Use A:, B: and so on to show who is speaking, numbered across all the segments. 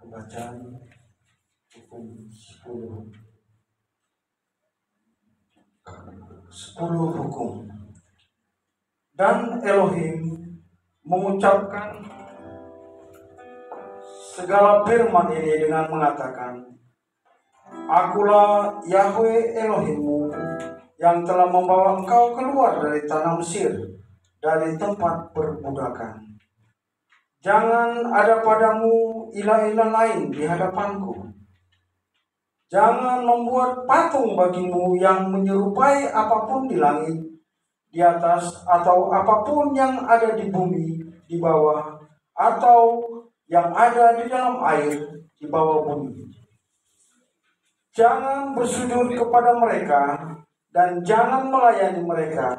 A: Bacaan hukum 10. 10 hukum. Dan Elohim mengucapkan segala firman ini dengan mengatakan, Akulah Yahweh Elohimmu yang telah membawa engkau keluar dari tanah Mesir, dari tempat perbudakan. Jangan ada padamu ilah-ilah lain di hadapanku. Jangan membuat patung bagimu yang menyerupai apapun di langit, di atas, atau apapun yang ada di bumi, di bawah, atau yang ada di dalam air, di bawah bumi. Jangan bersujud kepada mereka, dan jangan melayani mereka,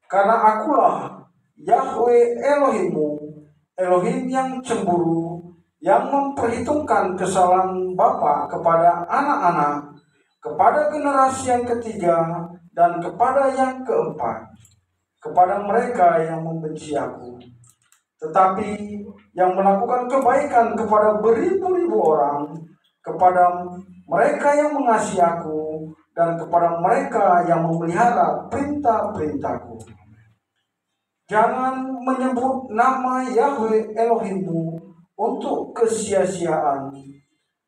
A: karena Akulah Yahweh Elohimmu Elohim yang cemburu, yang memperhitungkan kesalahan bapa kepada anak-anak, kepada generasi yang ketiga dan kepada yang keempat, kepada mereka yang membenci aku. Tetapi yang melakukan kebaikan kepada beribu-ribu orang, kepada mereka yang mengasihi aku, dan kepada mereka yang memelihara perintah-perintahku. Jangan menyebut nama Yahweh Elohimmu untuk kesia-siaan,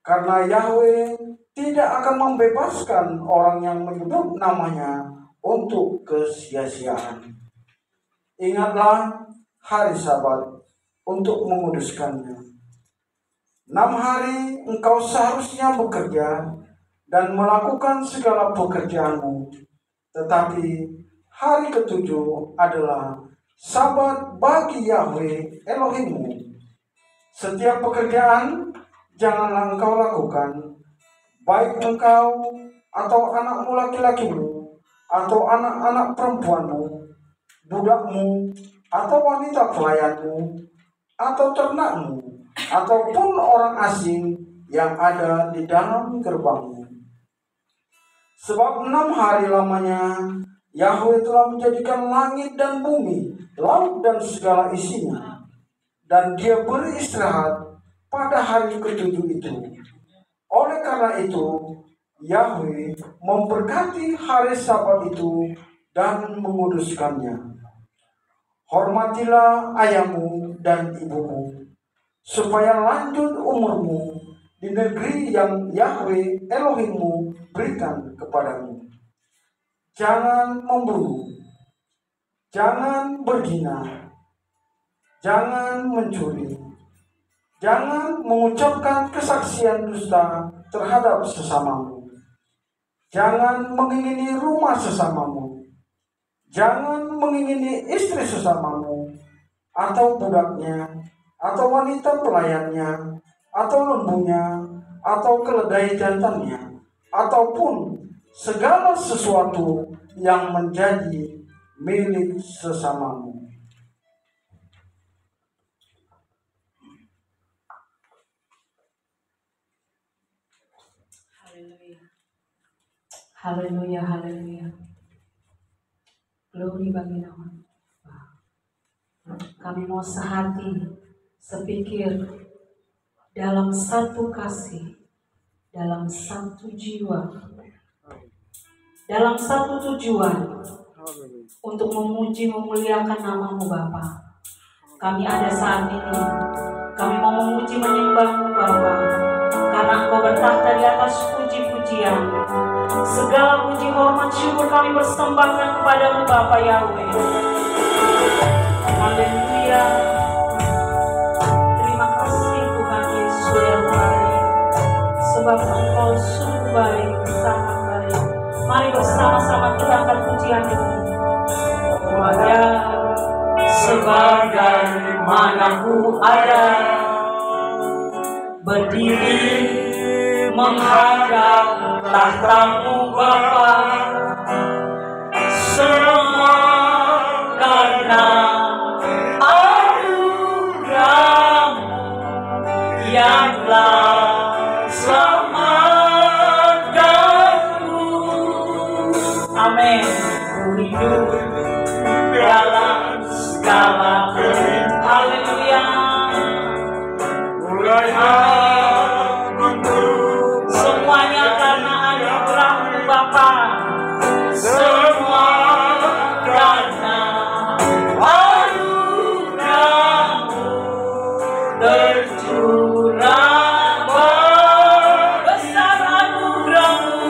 A: karena Yahweh tidak akan membebaskan orang yang menyebut namanya untuk kesia-siaan. Ingatlah hari Sabat untuk menguduskannya. 6 hari engkau seharusnya bekerja dan melakukan segala pekerjaanmu, tetapi hari ketujuh adalah Sabat bagi Yahweh Elohimmu. Setiap pekerjaan janganlah engkau lakukan, baik engkau atau anakmu laki-lakimu, atau anak-anak perempuanmu, budakmu, atau wanita pelayanmu, atau ternakmu, ataupun orang asing yang ada di dalam gerbangmu. Sebab 6 hari lamanya Yahweh telah menjadikan langit dan bumi, laut dan segala isinya, dan dia beristirahat pada hari ketujuh itu. Oleh karena itu, Yahweh memberkati hari Sabat itu dan menguduskannya. Hormatilah ayahmu dan ibumu, supaya lanjut umurmu di negeri yang Yahweh Elohimmu berikan kepadamu. Jangan membunuh, jangan berzina, jangan mencuri, jangan mengucapkan kesaksian dusta terhadap sesamamu, jangan mengingini rumah sesamamu, jangan mengingini istri sesamamu, atau budaknya, atau wanita pelayannya, atau lembunya, atau keledai jantannya, ataupun segala sesuatu yang menjadi milik sesamamu.
B: Haleluya. Haleluya, haleluya. Glory bagi nama. Kami mau sehati, sepikir, dalam satu kasih, dalam satu jiwa, dalam satu tujuan, untuk memuji memuliakan nama-Mu Bapa. Kami ada saat ini, kami mau memuji menyembah-Mu Bapa, karena Engkau bertahta di atas puji-pujian. Segala puji hormat syukur kami persembahkan kepada-Mu Bapa Yahweh. Haleluya. Terima kasih Tuhan Yesus yang baik, sebab Engkau sungguh baik, sangat baik. Mari bersama-sama kita akan pujian ini. Wajah sebagaimana ku ada, berdiri menghadap tahta-Mu Bapa, semua karena anugerah-Mu yang telah selamatkanku. Amin. Ku hidup dalam segala perintah. Haleluya. Mulai untuk semuanya karena anugerah-Mu Bapa. Semua karena anugerah-Mu tercurah. Besar anugerah-Mu,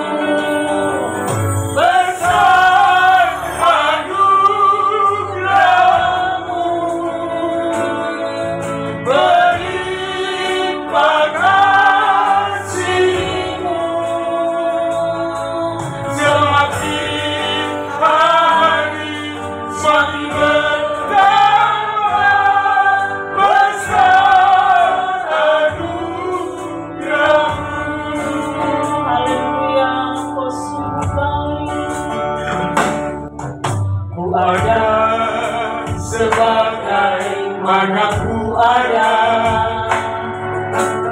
B: besar anugerah-Mu, berlimpah
C: Aku ada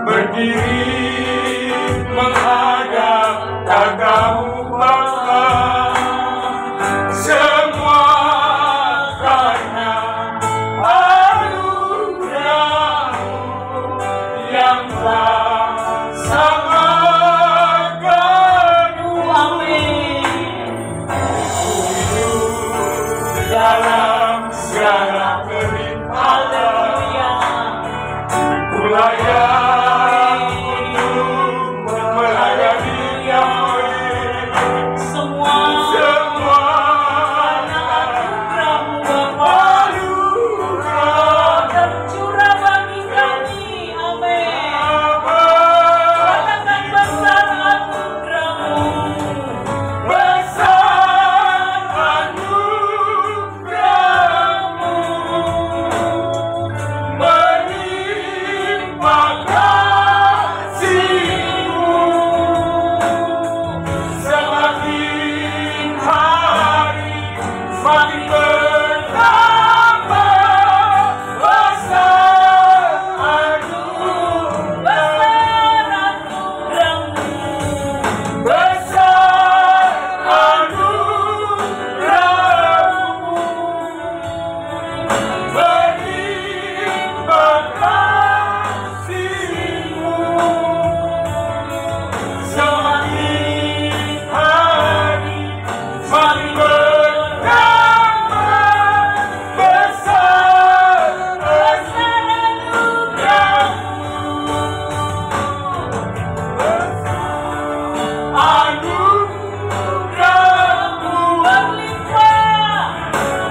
C: berdiri menghadap tatamu Bapa, semua karena anugerah-Mu yang telah sangat penuh. Amin. Dalam segala kelimpahan, ku layak untuk melayani Yang baik. Semua anugerah-Mu Bapa tercurah bagi kami. Amin. Katakan besar anugerah-Mu, besar anugerah-Mu, melimpah kasih-Mu, semakin hari semakin bertambah besar anugerah-Mu, besar anugerah-Mu, melimpah kasih-Mu, semakin hari semakin bertambah besar anugerah-Mu,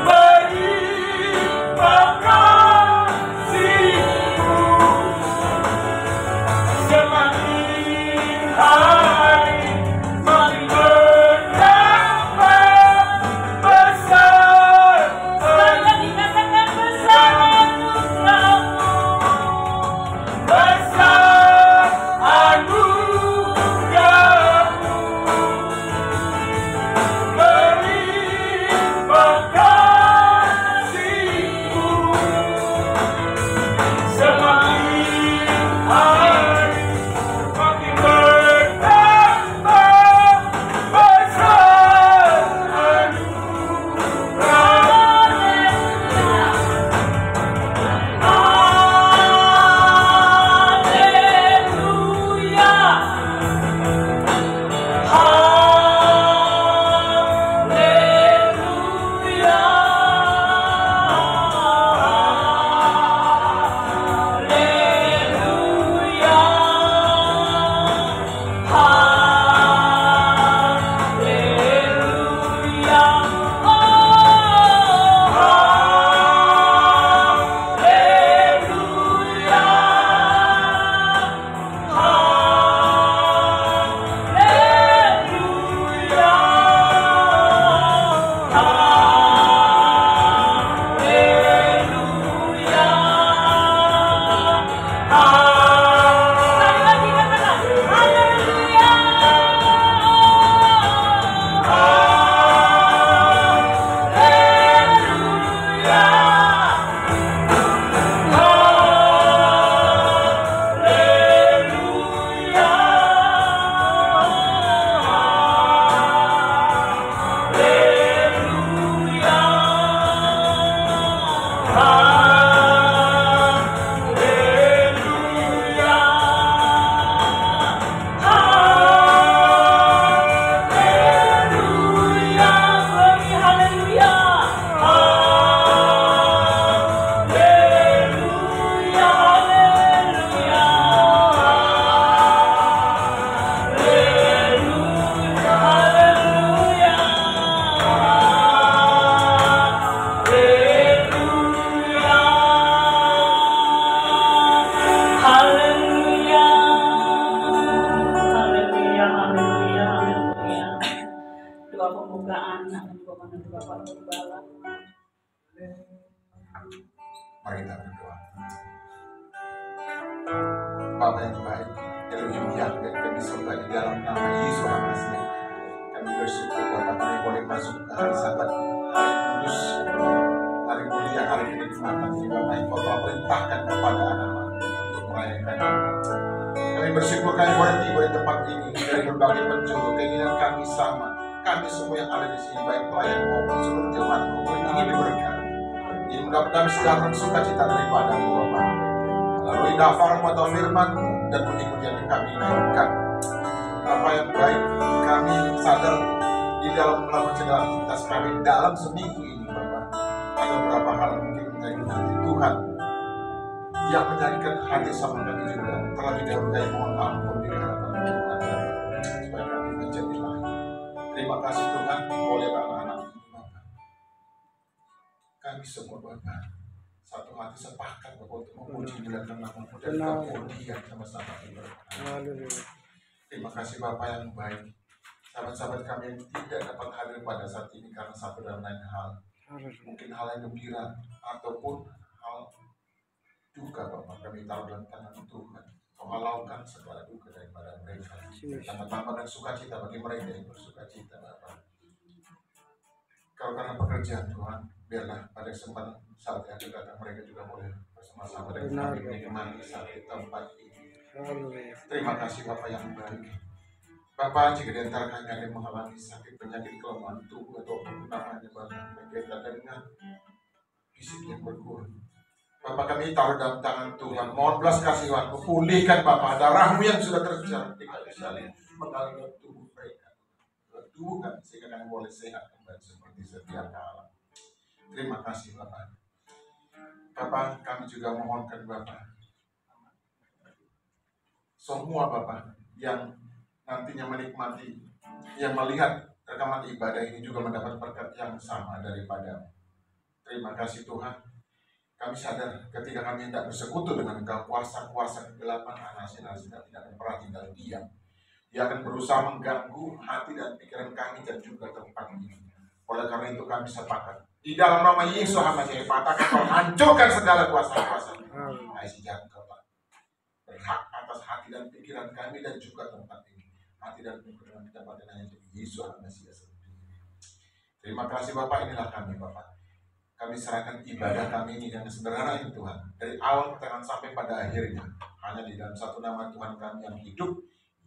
C: berlimpah kasih-Mu, semakin hari semakin bertambah besar. Sekali katakan besar anugerah-Mu, besar anugerah-Mu, melimpah kasih-Mu, semakin hari semakin bertambah besar
D: Mari kita berdoa. Bapa yang baik, Elohim Yahweh, kami sembah di dalam nama Yesus Almasih. Kami bersyukur Bapa kami boleh masuk ke hari Sabat, hari kudus, hari mulia hari kenikmatan ini Bapak yang Kau telah perintahkan kepada anak-anak untuk merayakan. Kami bersyukur kami boleh tiba di tempat ini dari berbagai penjuru, keinginan kami sama. Kami semua yang ada di sini, baik pelayan maupun seluruh jemaat maupun ingin diberkati. Ini mendapat sejahtera sukacita daripada-Mu Bapak. Lalu daftarmu atau firman-Mu dan puji-pujian yang kami naikkan. Bapak yang baik, kami sadar di dalam melakukan segala aktivitas kami dalam seminggu ini Bapak. Ada beberapa hal mungkin menjadi hati Tuhan yang menjadikan hati sama kami juga. Terlebih dahulu kami mohon ampun di hadapan Tuhan supaya kami menjadi lain. Terima kasih Tuhan, oleh anak-anak ini Bapak. Kami semua Bapak satu hati sepakat Bapak untuk memuji dan nama-Mu dan kemudian sama-sama berdoa. Terima kasih Bapak yang baik. Sahabat-sahabat kami yang tidak dapat hadir pada saat ini karena satu dan lain hal, mungkin hal yang gembira ataupun hal duka Bapak, kami taruh dalam tangan Tuhan. Kau halaukan segala duka daripada mereka. Tambah-tambah dan sukacita bagi mereka yang bersukacita Bapak. Kalau karena pekerjaan Tuhan, biarlah pada kesempatan saat yang akan datang mereka juga boleh bersama-sama dengan kami menikmati saat di tempat ini. Terima kasih Bapak yang baik. Bapak, jika di antara kami ada yang mengalami sakit, penyakit, kelemahan tubuh atau namanya Bapak berkaitan dengan fisik yang berkurang, Bapak kami taruh dalam tangan Tuhan. Mohon belas kasihan-Mu, pulihkan Bapak darah-Mu yang sudah tercurah di kayu salib, mengalir dalam tubuh mereka, tubuh kami sehingga kami boleh sehat kembali seperti sedia kala. Terima kasih Bapak. Bapak, kami juga mohonkan Bapak, semua Bapak yang nantinya menikmati, yang melihat rekaman ibadah ini juga mendapat berkat yang sama daripada-Mu. Terima kasih Tuhan. Kami sadar ketika kami tidak bersekutu dengan Engkau, kuasa-kuasa kegelapan anasi-anasi tidak akan pernah tinggal diam. Dia akan berusaha mengganggu hati dan pikiran kami dan juga tempat ini. Oleh karena itu kami sepakat di dalam nama Yesus Hamasi patahkan, Kau hancurkan segala kuasa-kuasa. Hai sejak Engkau berhak atas hati dan pikiran kami dan juga tempat ini. Hati dan pikiran kita pada hanya Yesus Hamasi sendiri. Terima kasih Bapak, inilah kami Bapak. Kami serahkan ibadah kami ini yang sederhana ini Tuhan, dari awal pertengahan sampai pada akhirnya hanya di dalam satu nama Tuhan kami yang hidup,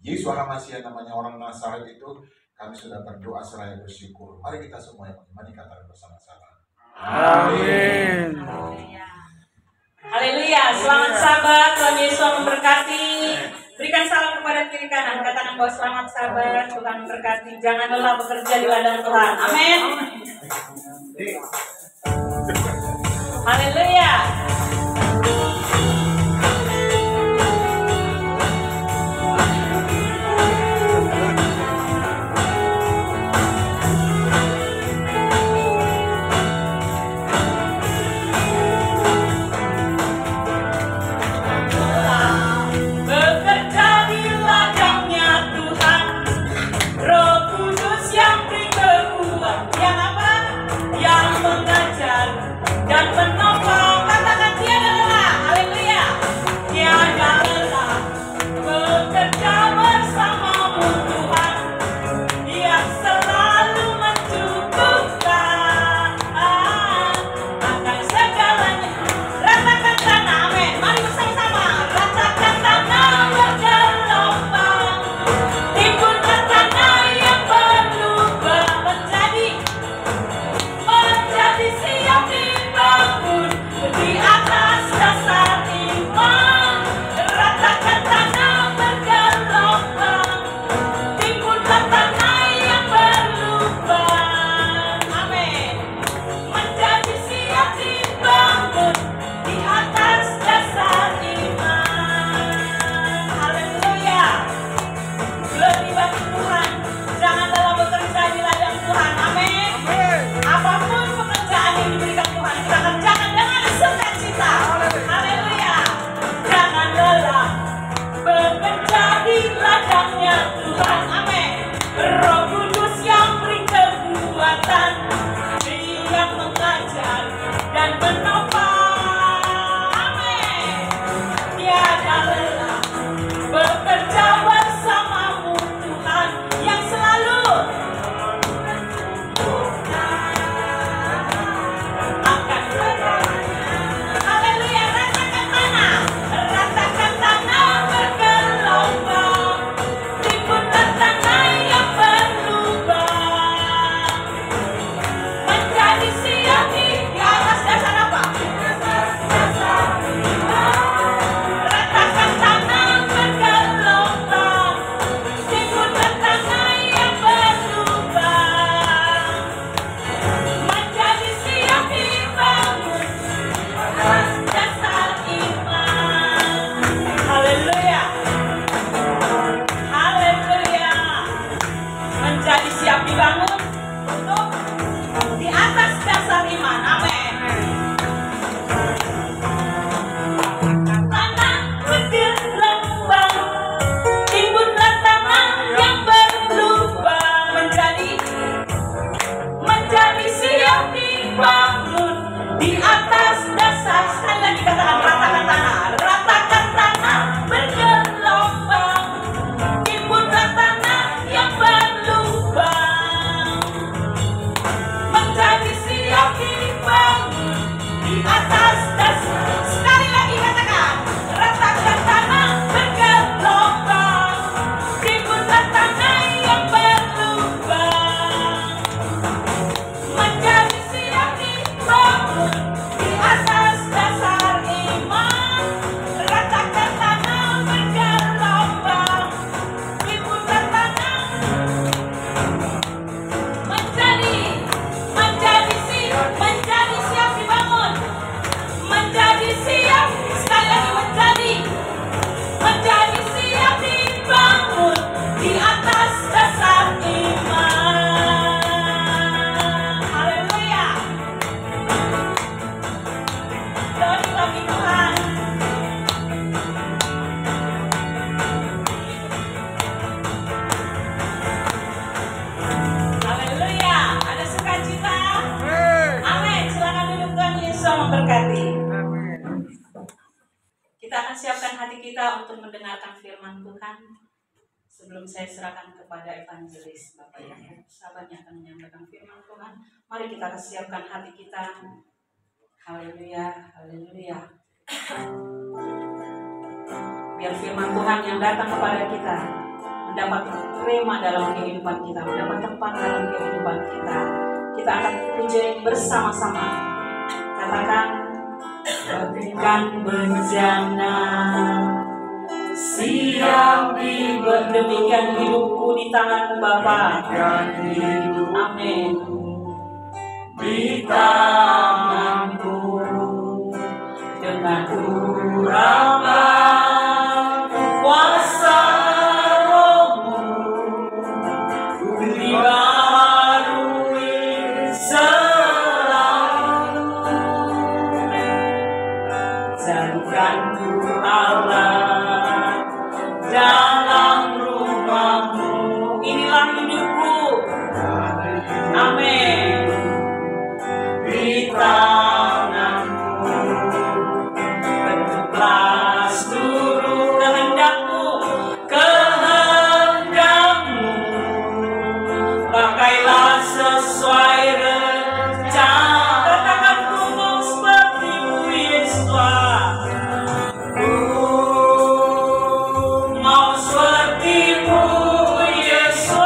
D: Yesus Hamasi, namanya orang Nazaret itu. Kami sudah berdoa seraya bersyukur. Mari kita semua yang beriman dikatakan bersama-sama.
E: Amin.
F: Haleluya. Selamat sahabat, Tuhan Yesus memberkati. Berikan salam kepada kiri kanan, katakan bahwa selamat sahabat, Tuhan memberkati. Jangan lelah bekerja di ladang Tuhan. Amin. Haleluya. Dan menopang, katakan siapkan hati kita untuk mendengarkan firman Tuhan. Sebelum saya serahkan kepada evangelis Bapak Yakub, sahabatnya akan menyampaikan firman Tuhan. Mari kita siapkan hati kita. Haleluya, haleluya. Biar firman Tuhan yang datang kepada kita mendapat rema dalam kehidupan kita, mendapat tempat dalam kehidupan kita. Kita akan puji bersama-sama. Katakan, bagaikan bejana siap demikian hidupku di tangan Bapa. Amin. Di tanganku dengan urapan kuasa Rohmu dibaharui selalu. Jadikanku Allah dalam rumahmu. Inilah hidupku. Amin. Di tanganmu bentuklah seluruh kehendakmu, pakailah sesuai rencana. Katakan ku mau seperti-Mu Yesus. Mau seperti-Mu Yesus,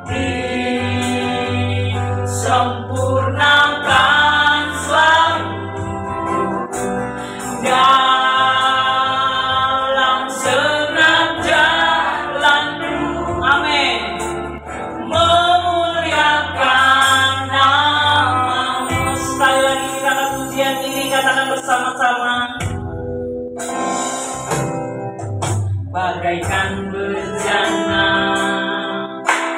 F: disempurnakan selalu dalam senang jalanmu. Amin. Memuliakan nama-Mu. Sekali lagi kita akan pujian ini, katakan bersama-sama. Bagaikan bejana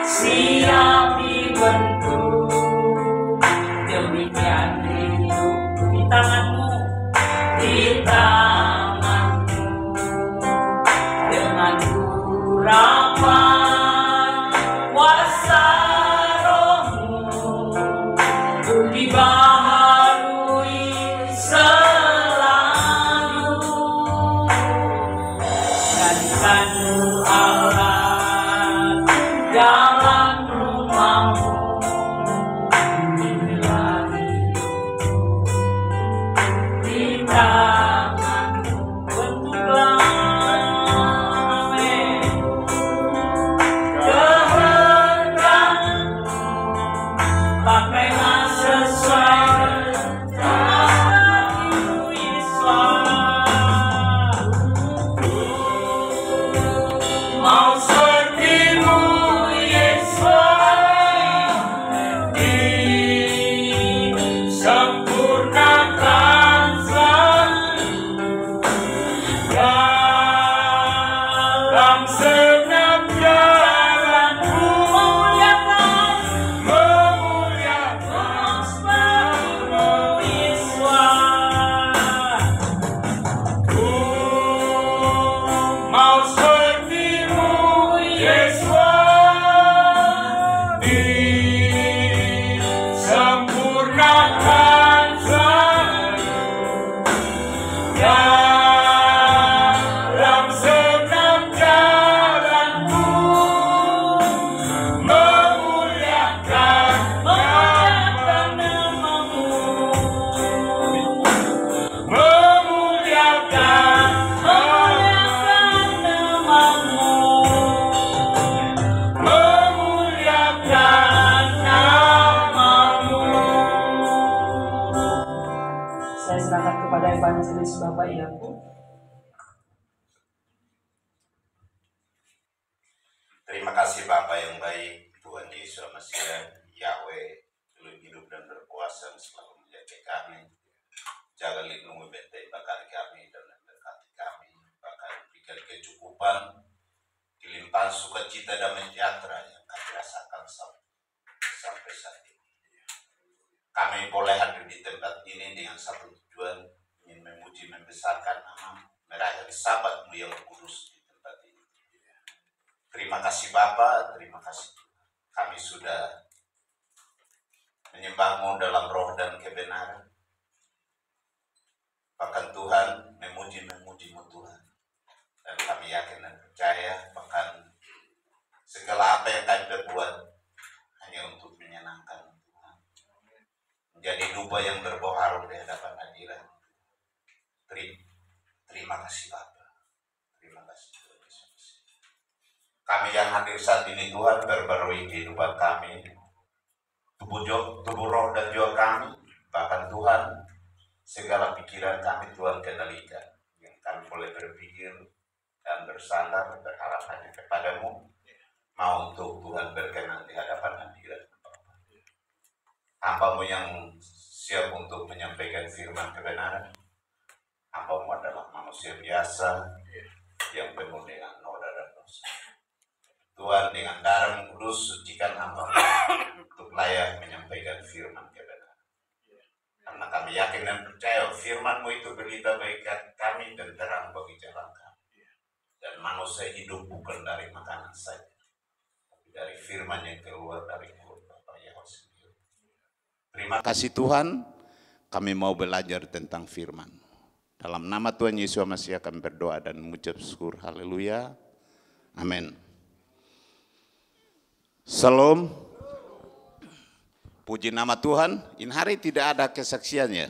F: siap dibentuk, demikian hidupku di tangan-Mu, di tangan-Mu, dengan urapan kuasa Rohmu dibaharui selalu. Jadikan-Mu Allah dalam rumah-Mu. Inilah hidupku di tangan-Mu. Bentuklah, amin, kehendak-Mu, pakailah sesuai rencana-Mu Yesus. Mau seperti-Mu Yesus, disempurnakan selalu dalam senang jalanmu. Memuliakan seperti-Mu Yesus. Mau seperti-Mu Yesus, disempurnakan selalu dalam senang jalanmu. Memuliakan nama-Mu. Memuliakan nama-Mu. Memuliakan nama-Mu. Saya serahkan kepada evangelis Bapak Yakub.
G: Terima kasih Bapa yang baik, Tuhan Yesus Mesias, Yahweh, Tuhan hidup dan berkuasa selalu menjaga kami. Jaga lindungi bentai bakar kami dan berkati kami, bahkan berikan kecukupan, kelimpahan sukacita dan sejahtera yang kami rasakan sampai saat ini. Kami boleh hadir di tempat ini dengan satu tujuan, ingin memuji membesarkan nama, merayakan Sabat-Mu yang kudus di tempat ini. Terima kasih Bapa, terima kasih kami sudah menyembah-Mu dalam roh dan kebenaran. Bahkan Tuhan yakin dan percaya bahkan segala apa yang kami berbuat hanya untuk menyenangkan Tuhan. Menjadi dupa yang berbau harum di hadapan hadirat. Terima kasih Bapa. Terima kasih Tuhan Yesus. Kami yang hadir saat ini Tuhan, perbarui kehidupan kami, tubuh roh dan jiwa kami, bahkan Tuhan segala pikiran kami Tuhan kendalikan, yang kami boleh berpikir dan bersandar berharap hanya kepadamu, mau untuk Tuhan berkenan di hadapan hadirat Hamba-Mu yang siap untuk menyampaikan firman kebenaran. Hamba-Mu adalah manusia biasa yang penuh dengan noda dan dosa. Tuhan, dengan darah kudus sucikan hamba-Mu untuk layak menyampaikan firman kebenaran. Karena kami yakin dan percaya firman-Mu itu berita bagi kami dan terang bagi jalan kami. Dan manusia hidup bukan dari makanan saja, tapi dari firman yang keluar dari mulut Bapa Yahweh sendiri. Terima kasih Tuhan, kami mau belajar tentang firman. Dalam nama Tuhan Yesus Masihi kami berdoa dan mengucap syukur. Haleluya. Amin. Salam. Puji nama Tuhan. Ini hari tidak ada kesaksiannya.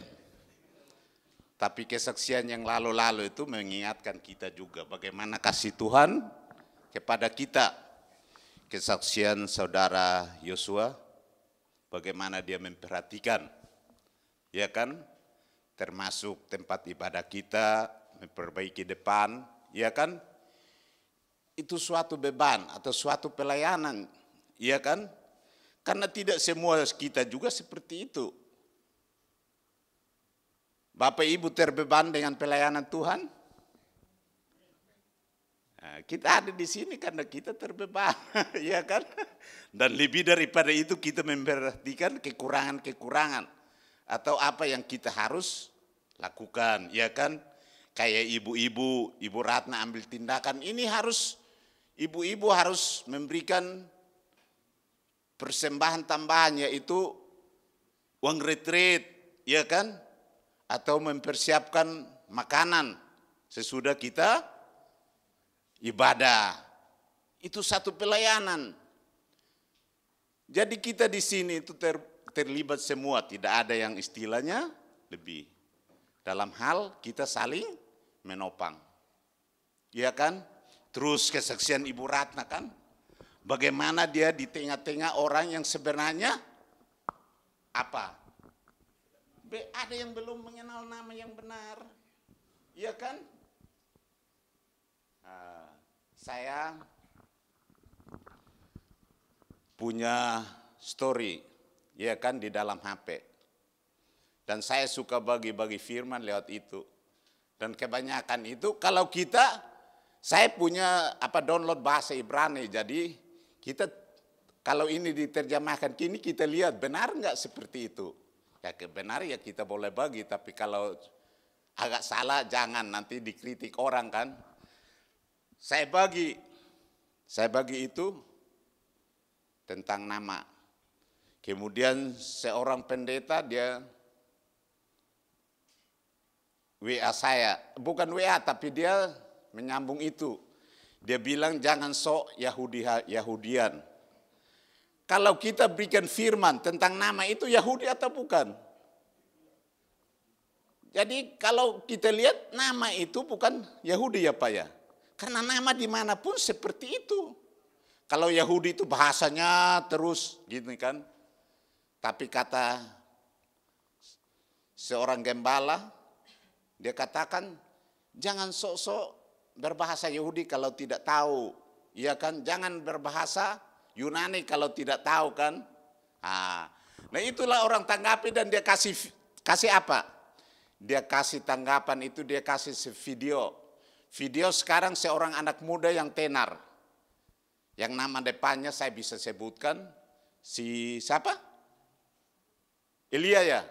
G: Tapi kesaksian yang lalu-lalu itu mengingatkan kita juga bagaimana kasih Tuhan kepada kita. Kesaksian saudara Yosua, bagaimana dia memperhatikan, ya kan, termasuk tempat ibadah kita, memperbaiki depan, ya kan, itu suatu beban atau suatu pelayanan, ya kan, karena tidak semua kita juga seperti itu. Bapak Ibu terbeban dengan pelayanan Tuhan? Nah, kita ada di sini karena kita terbeban, ya kan? Dan lebih daripada itu kita memperhatikan kekurangan-kekurangan atau apa yang kita harus lakukan, ya kan? Kayak ibu-ibu, Ibu Ratna ambil tindakan ini harus, ibu-ibu harus memberikan persembahan tambahan yaitu uang retreat, ya kan? Atau mempersiapkan makanan sesudah kita ibadah. Itu satu pelayanan. Jadi kita di sini itu terlibat semua, tidak ada yang istilahnya lebih. Dalam hal kita saling menopang. Iya kan? Terus kesaksian Ibu Ratna kan? Bagaimana dia di tengah-tengah orang yang sebenarnya apa? Ada yang belum mengenal nama yang benar, iya kan? Saya punya story, ya kan, di dalam HP. Dan saya suka bagi-bagi firman lewat itu. Dan kebanyakan itu kalau kita, saya punya download bahasa Ibrani, jadi kita kalau ini diterjemahkan kini kita lihat benar nggak seperti itu. Ya benar ya kita boleh bagi, tapi kalau agak salah jangan nanti dikritik orang kan. Saya bagi itu tentang nama. Kemudian seorang pendeta dia WA saya, bukan WA tapi dia menyambung itu. Dia bilang jangan sok Yahudian. Kalau kita berikan firman tentang nama itu Yahudi atau bukan? Jadi kalau kita lihat nama itu bukan Yahudi ya Pak ya. Karena nama dimanapun seperti itu. Kalau Yahudi itu bahasanya terus gitu kan. Tapi kata seorang gembala, dia katakan jangan sok-sok berbahasa Yahudi kalau tidak tahu. Iya kan, jangan berbahasa Yunani kalau tidak tahu kan. Nah itulah orang tanggapi dan dia kasih apa? Dia kasih tanggapan itu, dia kasih video. Video sekarang seorang anak muda yang tenar. Yang nama depannya saya bisa sebutkan. Si siapa? Elia ya?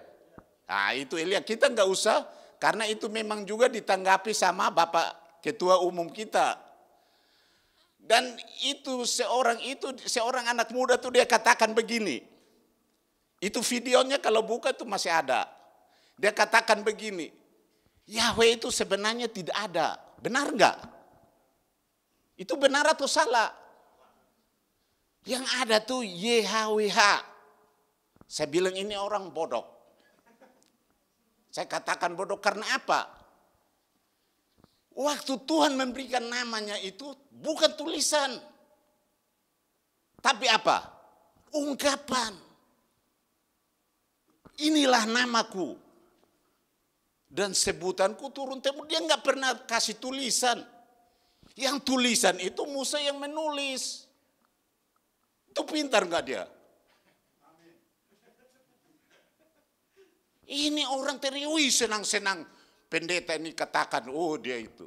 G: Nah itu Elia, kita nggak usah. Karena itu memang juga ditanggapi sama Bapak Ketua Umum kita. Dan seorang anak muda tuh dia katakan begini. Itu videonya kalau buka tuh masih ada. Dia katakan begini, Yahweh itu sebenarnya tidak ada. Benar enggak?
H: Itu benar atau salah? Yang ada tuh YHWH. Saya bilang ini orang bodoh. Saya katakan bodoh karena apa? Waktu Tuhan memberikan namanya itu bukan tulisan. Tapi apa? Ungkapan. Inilah namaku. Dan sebutanku turun temurun. Dia nggak pernah kasih tulisan. Yang tulisan itu Musa yang menulis. Itu pintar nggak dia? Ini orang teriui senang-senang. Pendeta ini katakan, oh dia itu.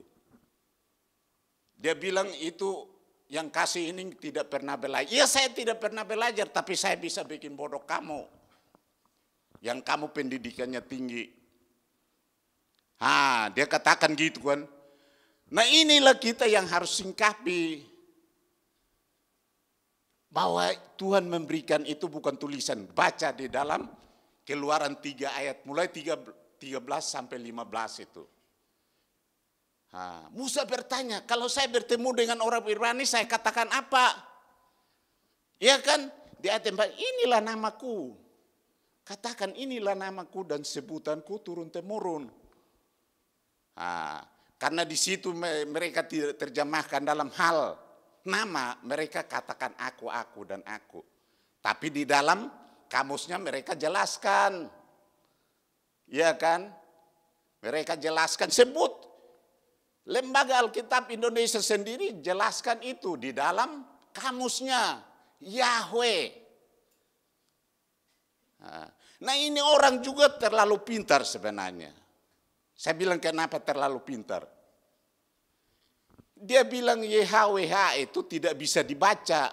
H: Dia bilang itu yang kasih ini tidak pernah belajar. Ya saya tidak pernah belajar, tapi saya bisa bikin bodoh kamu. Yang kamu pendidikannya tinggi. Dia katakan gitu kan. Nah inilah kita yang harus singkapi. Bahwa Tuhan memberikan itu bukan tulisan. Baca di dalam Keluaran 3 ayat. Mulai 13 sampai 15 itu. Musa bertanya, kalau saya bertemu dengan orang Ibrani saya katakan apa? Ya kan? Di ayat 4, inilah namaku. Katakan inilah namaku dan sebutanku turun temurun. Karena di situ mereka tidak terjemahkan dalam hal nama, mereka katakan aku dan aku. Tapi di dalam kamusnya mereka jelaskan. Ya kan? Mereka jelaskan, sebut. Lembaga Alkitab Indonesia sendiri jelaskan itu di dalam kamusnya. Yahweh. Nah ini orang juga terlalu pintar sebenarnya. Saya bilang kenapa terlalu pintar. Dia bilang YHWH itu tidak bisa dibaca.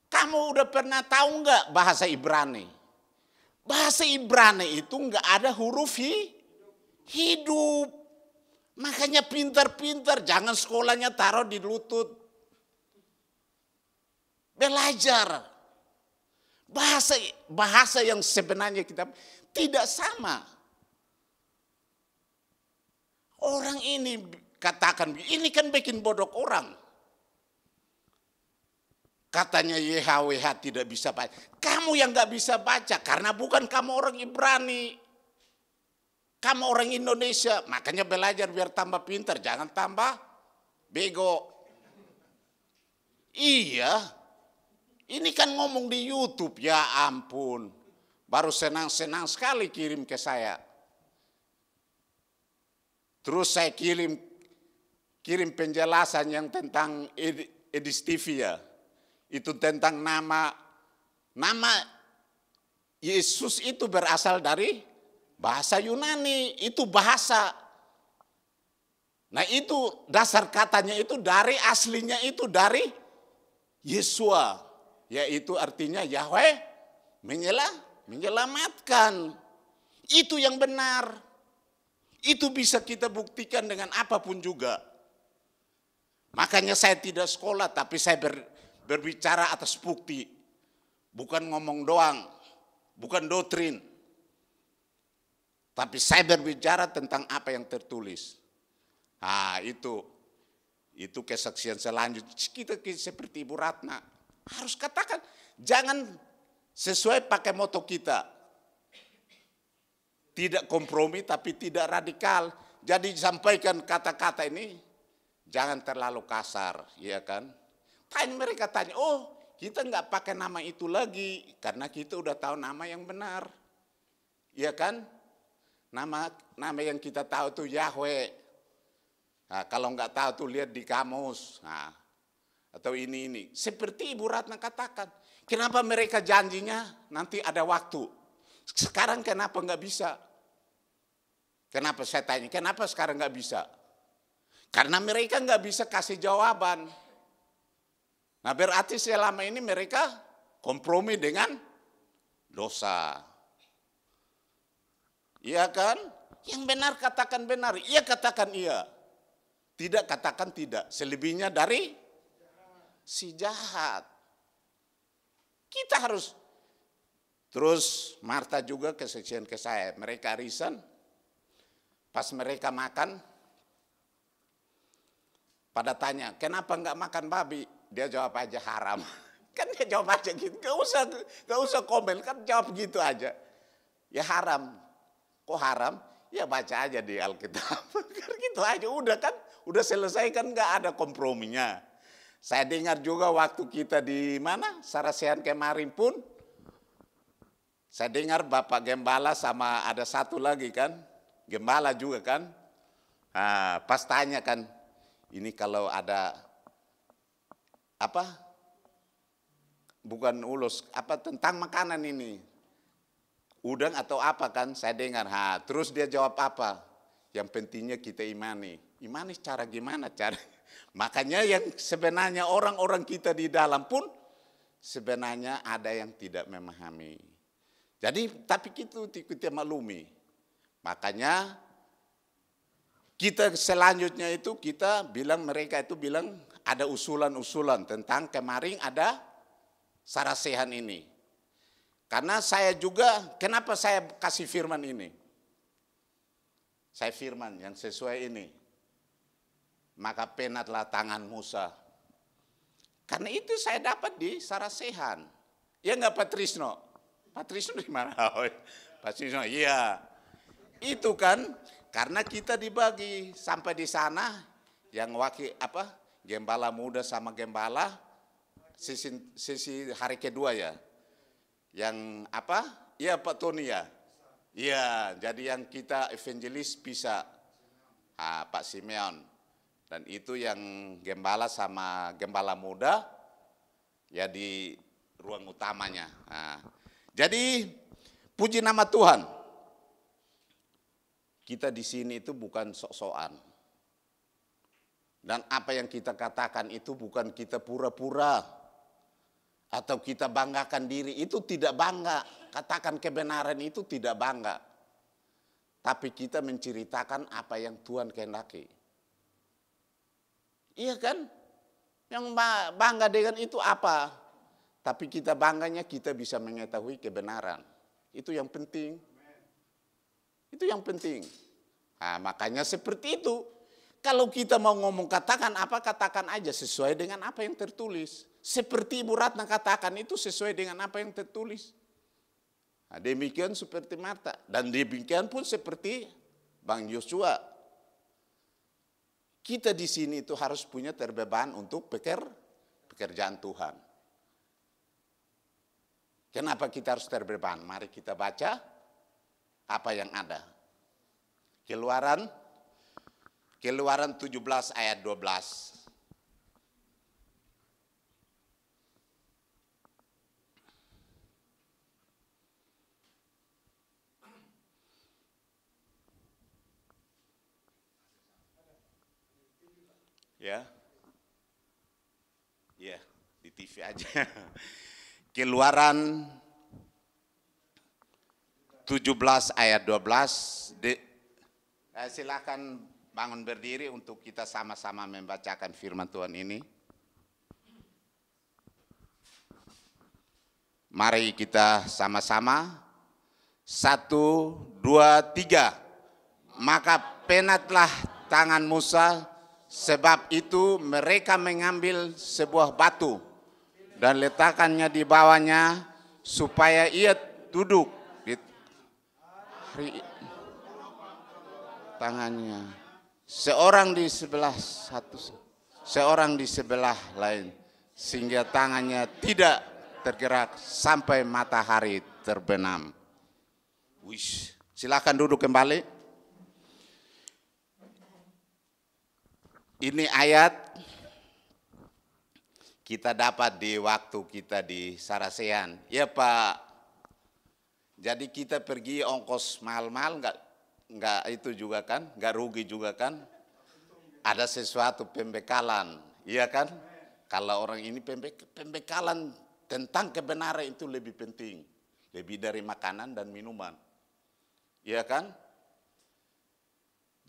H: Kamu udah pernah tahu nggak bahasa Ibrani? Bahasa Ibrani itu nggak ada huruf hidup. Makanya pintar-pintar, jangan sekolahnya taruh di lutut. Belajar. Bahasa yang sebenarnya kita tidak sama. Orang ini katakan, ini kan bikin bodoh orang. Katanya YHWH tidak bisa baca. Kamu yang gak bisa baca karena bukan kamu orang Ibrani. Kamu orang Indonesia, makanya belajar biar tambah pintar, jangan tambah bego. Iya, ini kan ngomong di YouTube, ya ampun. Baru senang-senang sekali kirim ke saya. Terus saya kirim penjelasan yang tentang Edistivia. Itu tentang nama Yesus itu berasal dari bahasa Yunani. Itu bahasa. Nah itu dasar katanya itu dari aslinya itu dari Yesua. Yaitu artinya Yahweh menyelamatkan. Itu yang benar. Itu bisa kita buktikan dengan apapun juga. Makanya saya tidak sekolah, tapi saya berbicara atas bukti. Bukan ngomong doang, bukan doktrin. Tapi saya berbicara tentang apa yang tertulis. Itu kesaksian selanjutnya. Kita seperti Ibu Ratna. Harus katakan, jangan sesuai pakai moto kita. Tidak kompromi tapi tidak radikal. Jadi sampaikan kata-kata ini jangan terlalu kasar, ya kan? Mereka tanya, oh kita nggak pakai nama itu lagi karena kita udah tahu nama yang benar, ya kan? Nama yang kita tahu itu Yahweh. Nah, kalau nggak tahu tuh lihat di kamus. Atau ini. Seperti Ibu Ratna katakan, kenapa mereka janjinya nanti ada waktu? Sekarang kenapa nggak bisa? Kenapa saya tanya, kenapa sekarang nggak bisa? Karena mereka nggak bisa kasih jawaban. Nah berarti selama ini mereka kompromi dengan dosa. Iya kan? Yang benar katakan benar, iya katakan iya. Tidak katakan tidak, selebihnya dari si jahat. Kita harus. Terus Marta juga kesaksian ke saya. Mereka arisan, pas mereka makan, Pada tanya, kenapa enggak makan babi? Dia jawab aja haram. Kan dia jawab aja gitu, gak usah komen, kan jawab gitu aja. Ya haram. Kok haram? Ya baca aja di Alkitab. Gitu aja, udah kan, udah selesai kan, nggak ada komprominya. Saya dengar juga waktu kita di mana, Sarasehan kemarin pun, saya dengar Bapak Gembala sama ada satu lagi kan, Gembala juga kan. Nah, pas tanya kan, ini kalau ada apa? Bukan ulos, apa tentang makanan ini? Udang atau apa kan? Saya dengar. Terus dia jawab apa? Yang pentingnya kita imani. Imani cara gimana cara? Makanya yang sebenarnya orang-orang kita di dalam pun sebenarnya ada yang tidak memahami. Jadi tapi kita maklumi. Makanya kita selanjutnya itu kita bilang, mereka itu bilang ada usulan-usulan tentang kemarin ada Sarasehan ini. Karena saya juga, kenapa saya kasih firman ini? Saya firman yang sesuai ini. Maka penatlah tangan Musa. Karena itu saya dapat di Sarasehan. Ya enggak Pak Trisno? Pak Trisno di mana? Pak Trisno, iya. Itu kan karena kita dibagi sampai di sana yang wakil apa? Gembala muda sama gembala sesi hari kedua ya. Yang apa? Iya Pak Tony ya. Iya, jadi yang kita evangelis bisa Pak Simeon. Dan itu yang gembala sama gembala muda ya di ruang utamanya. Jadi puji nama Tuhan. Kita di sini itu bukan sok-sokan. Dan apa yang kita katakan itu bukan kita pura-pura atau kita banggakan diri, itu tidak bangga. Katakan kebenaran itu tidak bangga. Tapi kita menceritakan apa yang Tuhan kehendaki. Iya kan? Yang bangga dengan itu apa? Tapi kita bangganya kita bisa mengetahui kebenaran. Itu yang penting. Itu yang penting. Makanya seperti itu. Kalau kita mau ngomong katakan apa, katakan aja sesuai dengan apa yang tertulis. Seperti Ibu Ratna katakan itu sesuai dengan apa yang tertulis. Demikian seperti Marta. Dan demikian pun seperti Bang Joshua. Kita di sini itu harus punya terbeban untuk pekerjaan Tuhan. Kenapa kita harus terbeban? Mari kita baca apa yang ada. Keluaran 17 ayat 12. Ya. Ya, di TV aja. Keluaran 17 ayat 12. Silakan bangun berdiri untuk kita sama-sama membacakan firman Tuhan ini. Mari kita sama-sama. 1, 2, 3. Maka penatlah tangan Musa, sebab itu mereka mengambil sebuah batu dan letakkannya di bawahnya supaya ia duduk di tangannya. Seorang di sebelah satu, seorang di sebelah lain, sehingga tangannya tidak tergerak sampai matahari terbenam. Wish, silakan duduk kembali. Ini ayat kita dapat di waktu kita di Sarasehan. Ya Pak, jadi kita pergi ongkos mahal-mahal enggak itu juga kan, enggak rugi juga kan. Ada sesuatu pembekalan, iya kan? Kalau orang ini pembekalan tentang kebenaran itu lebih penting. Lebih dari makanan dan minuman. Iya kan?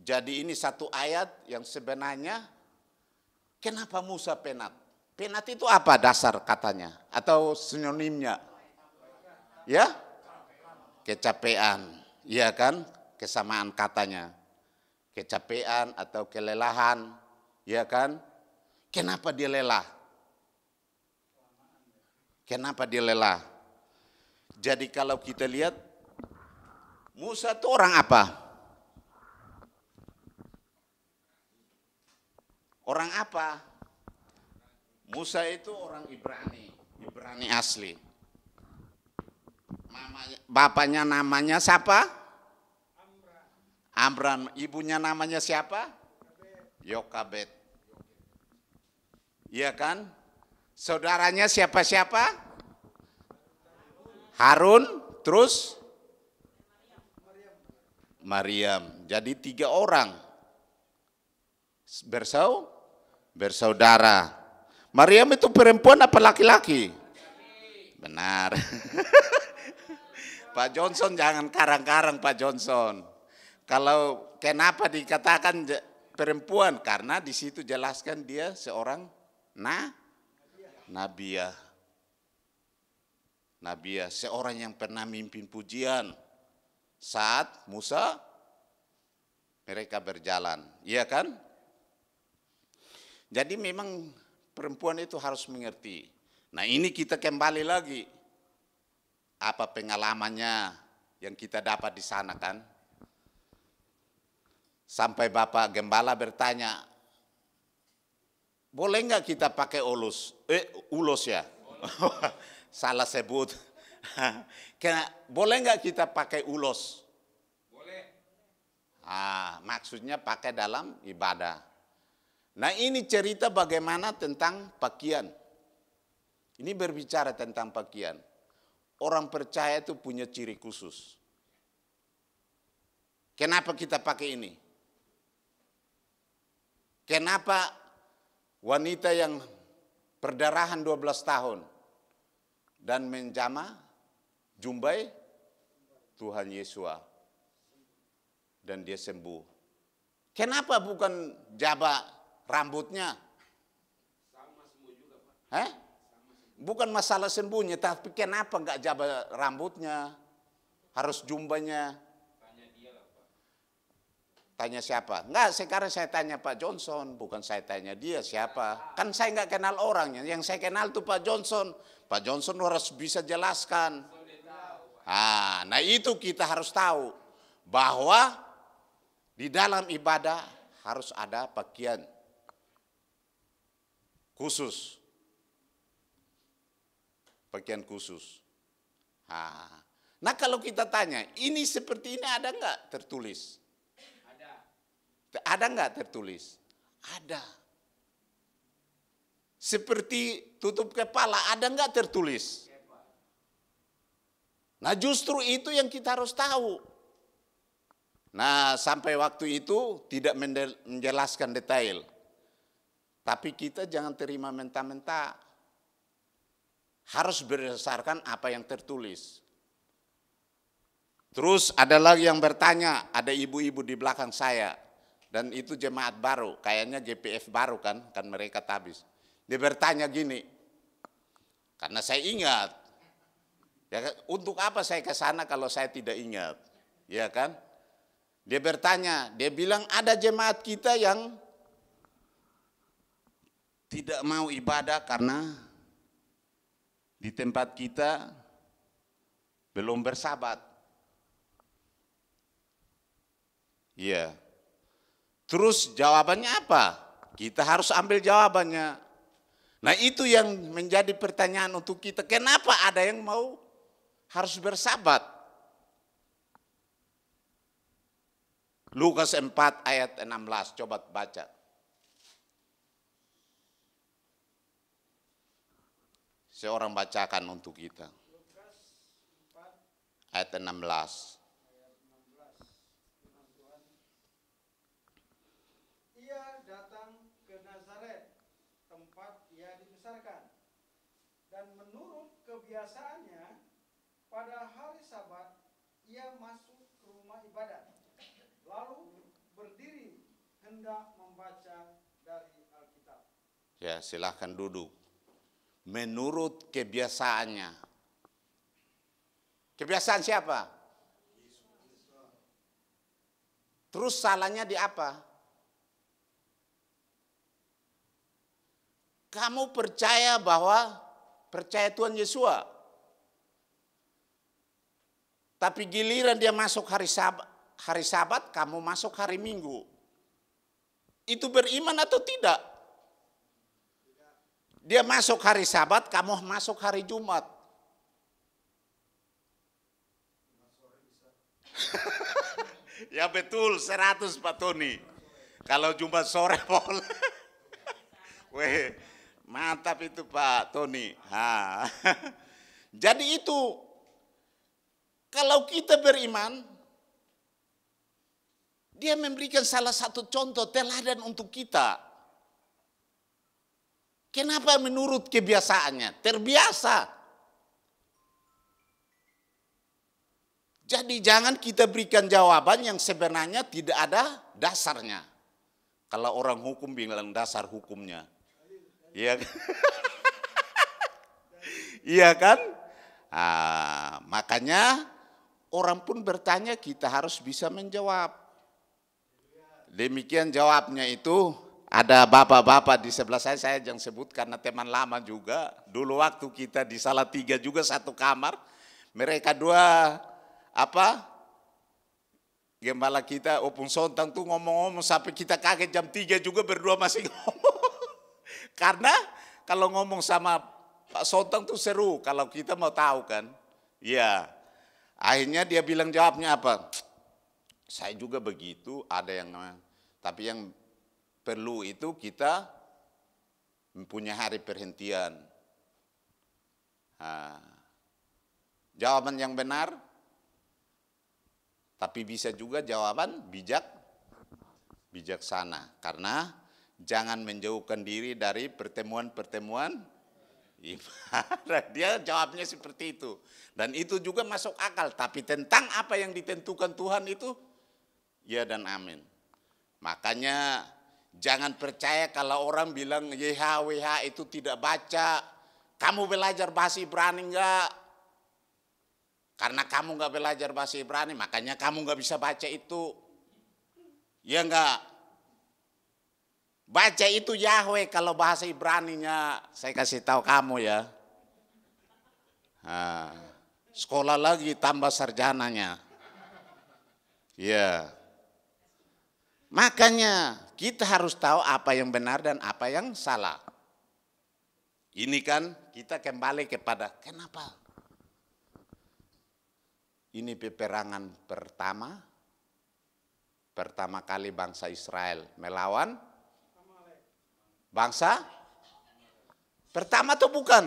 H: Jadi ini satu ayat yang sebenarnya kenapa Musa penat? Penat itu apa dasar katanya? Atau sinonimnya? Ya? Kecapean. Iya kan? Kesamaan katanya. Kecapean atau kelelahan. Iya kan? Kenapa dia lelah? Kenapa dia lelah? Jadi kalau kita lihat, Musa itu orang apa? Orang apa? Musa itu orang Ibrani asli. Bapaknya namanya siapa? Amram. Ibunya namanya siapa? Yokabed. Iya kan? Saudaranya siapa-siapa? Harun, terus Maryam. Jadi 3 orang bersaudara. Maryam itu perempuan apa laki-laki? Benar. Pak Johnson jangan karang-karang Pak Johnson. Kalau kenapa dikatakan perempuan? Karena di situ jelaskan dia seorang nabiah. Nabiah, seorang yang pernah mimpin pujian saat Musa mereka berjalan. Iya kan? Jadi memang perempuan itu harus mengerti. Nah ini kita kembali lagi. Apa pengalamannya yang kita dapat di sana kan? Sampai Bapak Gembala bertanya, boleh nggak kita pakai ulos ya? Salah sebut. Boleh nggak kita pakai ulos? Boleh. Maksudnya pakai dalam ibadah. Nah ini cerita bagaimana tentang pakaian. Ini berbicara tentang pakaian. Orang percaya itu punya ciri khusus. Kenapa kita pakai ini? Kenapa wanita yang perdarahan 12 tahun dan menjamah jumbai Tuhan Yesus dan dia sembuh? Kenapa bukan jaba rambutnya? Sama sembuh juga, Pak. Bukan masalah sembuhnya, tapi kenapa enggak jaba rambutnya? Harus jumbanya? Tanya dia lah, Pak. Tanya siapa? Enggak, sekarang saya tanya Pak Johnson, bukan saya tanya dia siapa. Kan saya enggak kenal orangnya, yang saya kenal itu Pak Johnson. Pak Johnson harus bisa jelaskan. Nah itu kita harus tahu bahwa di dalam ibadah harus ada pakaian khusus. Pakaian khusus. Nah kalau kita tanya, ini seperti ini ada enggak tertulis? Ada enggak tertulis? Ada. Seperti tutup kepala, ada enggak tertulis? Nah justru itu yang kita harus tahu. Nah sampai waktu itu tidak menjelaskan detail. Tapi kita jangan terima mentah-mentah. Harus berdasarkan apa yang tertulis. Terus ada lagi yang bertanya, ada ibu-ibu di belakang saya. Dan itu jemaat baru, kayaknya GPF baru kan mereka tabis. Dia bertanya gini, karena saya ingat, ya, untuk apa saya ke sana kalau saya tidak ingat, ya kan? Dia bertanya, dia bilang ada jemaat kita yang tidak mau ibadah karena di tempat kita belum bersabat. Iya. Terus jawabannya apa? Kita harus ambil jawabannya. Nah itu yang menjadi pertanyaan untuk kita. Kenapa ada yang mau harus bersabat? Lukas 4 ayat 16, coba baca. Seorang bacakan untuk kita. Ayat 16.
A: Ia datang ke Nazaret, tempat ia dibesarkan. Dan menurut kebiasaannya, pada hari Sabat, ia masuk ke rumah ibadat. Lalu berdiri hendak membaca dari Alkitab.
H: Ya, silahkan duduk. Menurut kebiasaannya. Kebiasaan siapa? Terus salahnya di apa? kamu percaya Tuhan Yesus. Tapi giliran dia masuk hari Sabat, kamu masuk hari Minggu. Itu beriman atau tidak? Dia masuk hari Sabat, kamu masuk hari Jumat. Ya betul, 100 Pak Tony. Kalau Jumat sore boleh. Weh, mantap itu Pak Tony. Jadi itu, kalau kita beriman, dia memberikan salah satu contoh teladan untuk kita. Kenapa menurut kebiasaannya? Terbiasa. Jadi jangan kita berikan jawaban yang sebenarnya tidak ada dasarnya. Kalau orang hukum bilang dasar hukumnya. Iya kan? Iya kan? Makanya orang pun bertanya, kita harus bisa menjawab. Demikian jawabnya itu. Ada bapak-bapak di sebelah saya jangan sebut karena teman lama juga. Dulu waktu kita di Salatiga juga satu kamar. Mereka dua gembala kita Opung Sontang tuh ngomong-ngomong sampai kita kaget jam 3 juga berdua masih ngomong. Karena kalau ngomong sama Pak Sontang tuh seru kalau kita mau tahu kan. Iya. Akhirnya dia bilang jawabnya apa? Saya juga begitu, ada yang tapi yang perlu itu kita mempunyai hari perhentian. Jawaban yang benar, tapi bisa juga jawaban bijaksana. Karena jangan menjauhkan diri dari pertemuan-pertemuan ibadah. Dia jawabnya seperti itu. Dan itu juga masuk akal. Tapi tentang apa yang ditentukan Tuhan itu, ya dan amin. Makanya jangan percaya kalau orang bilang YHWH itu tidak baca. Kamu belajar bahasa Ibrani enggak? Karena kamu enggak belajar bahasa Ibrani, makanya kamu enggak bisa baca itu. Ya enggak? Baca itu Yahweh kalau bahasa Ibraninya. Saya kasih tahu kamu ya. Sekolah lagi tambah sarjananya. Ya. Makanya kita harus tahu apa yang benar dan apa yang salah. Ini kan kita kembali kepada kenapa? Ini peperangan pertama kali bangsa Israel melawan bangsa pertama atau bukan?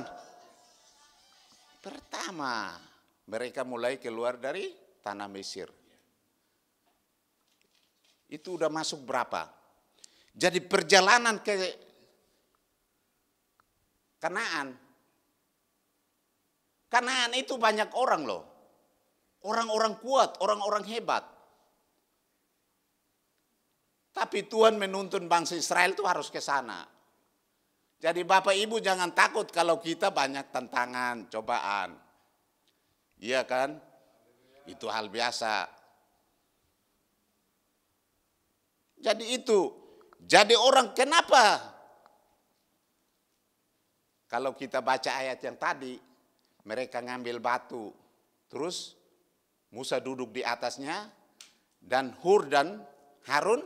H: Pertama, mereka mulai keluar dari tanah Mesir. Itu udah masuk berapa? Jadi perjalanan ke Kanaan. Kanaan itu banyak orang loh. Orang-orang kuat, orang-orang hebat. Tapi Tuhan menuntun bangsa Israel itu harus ke sana. Jadi Bapak Ibu jangan takut kalau kita banyak tantangan, cobaan. Iya kan? Itu hal biasa. Jadi itu, jadi orang kenapa? Kalau kita baca ayat yang tadi, mereka ngambil batu, terus Musa duduk di atasnya, dan Hur dan Harun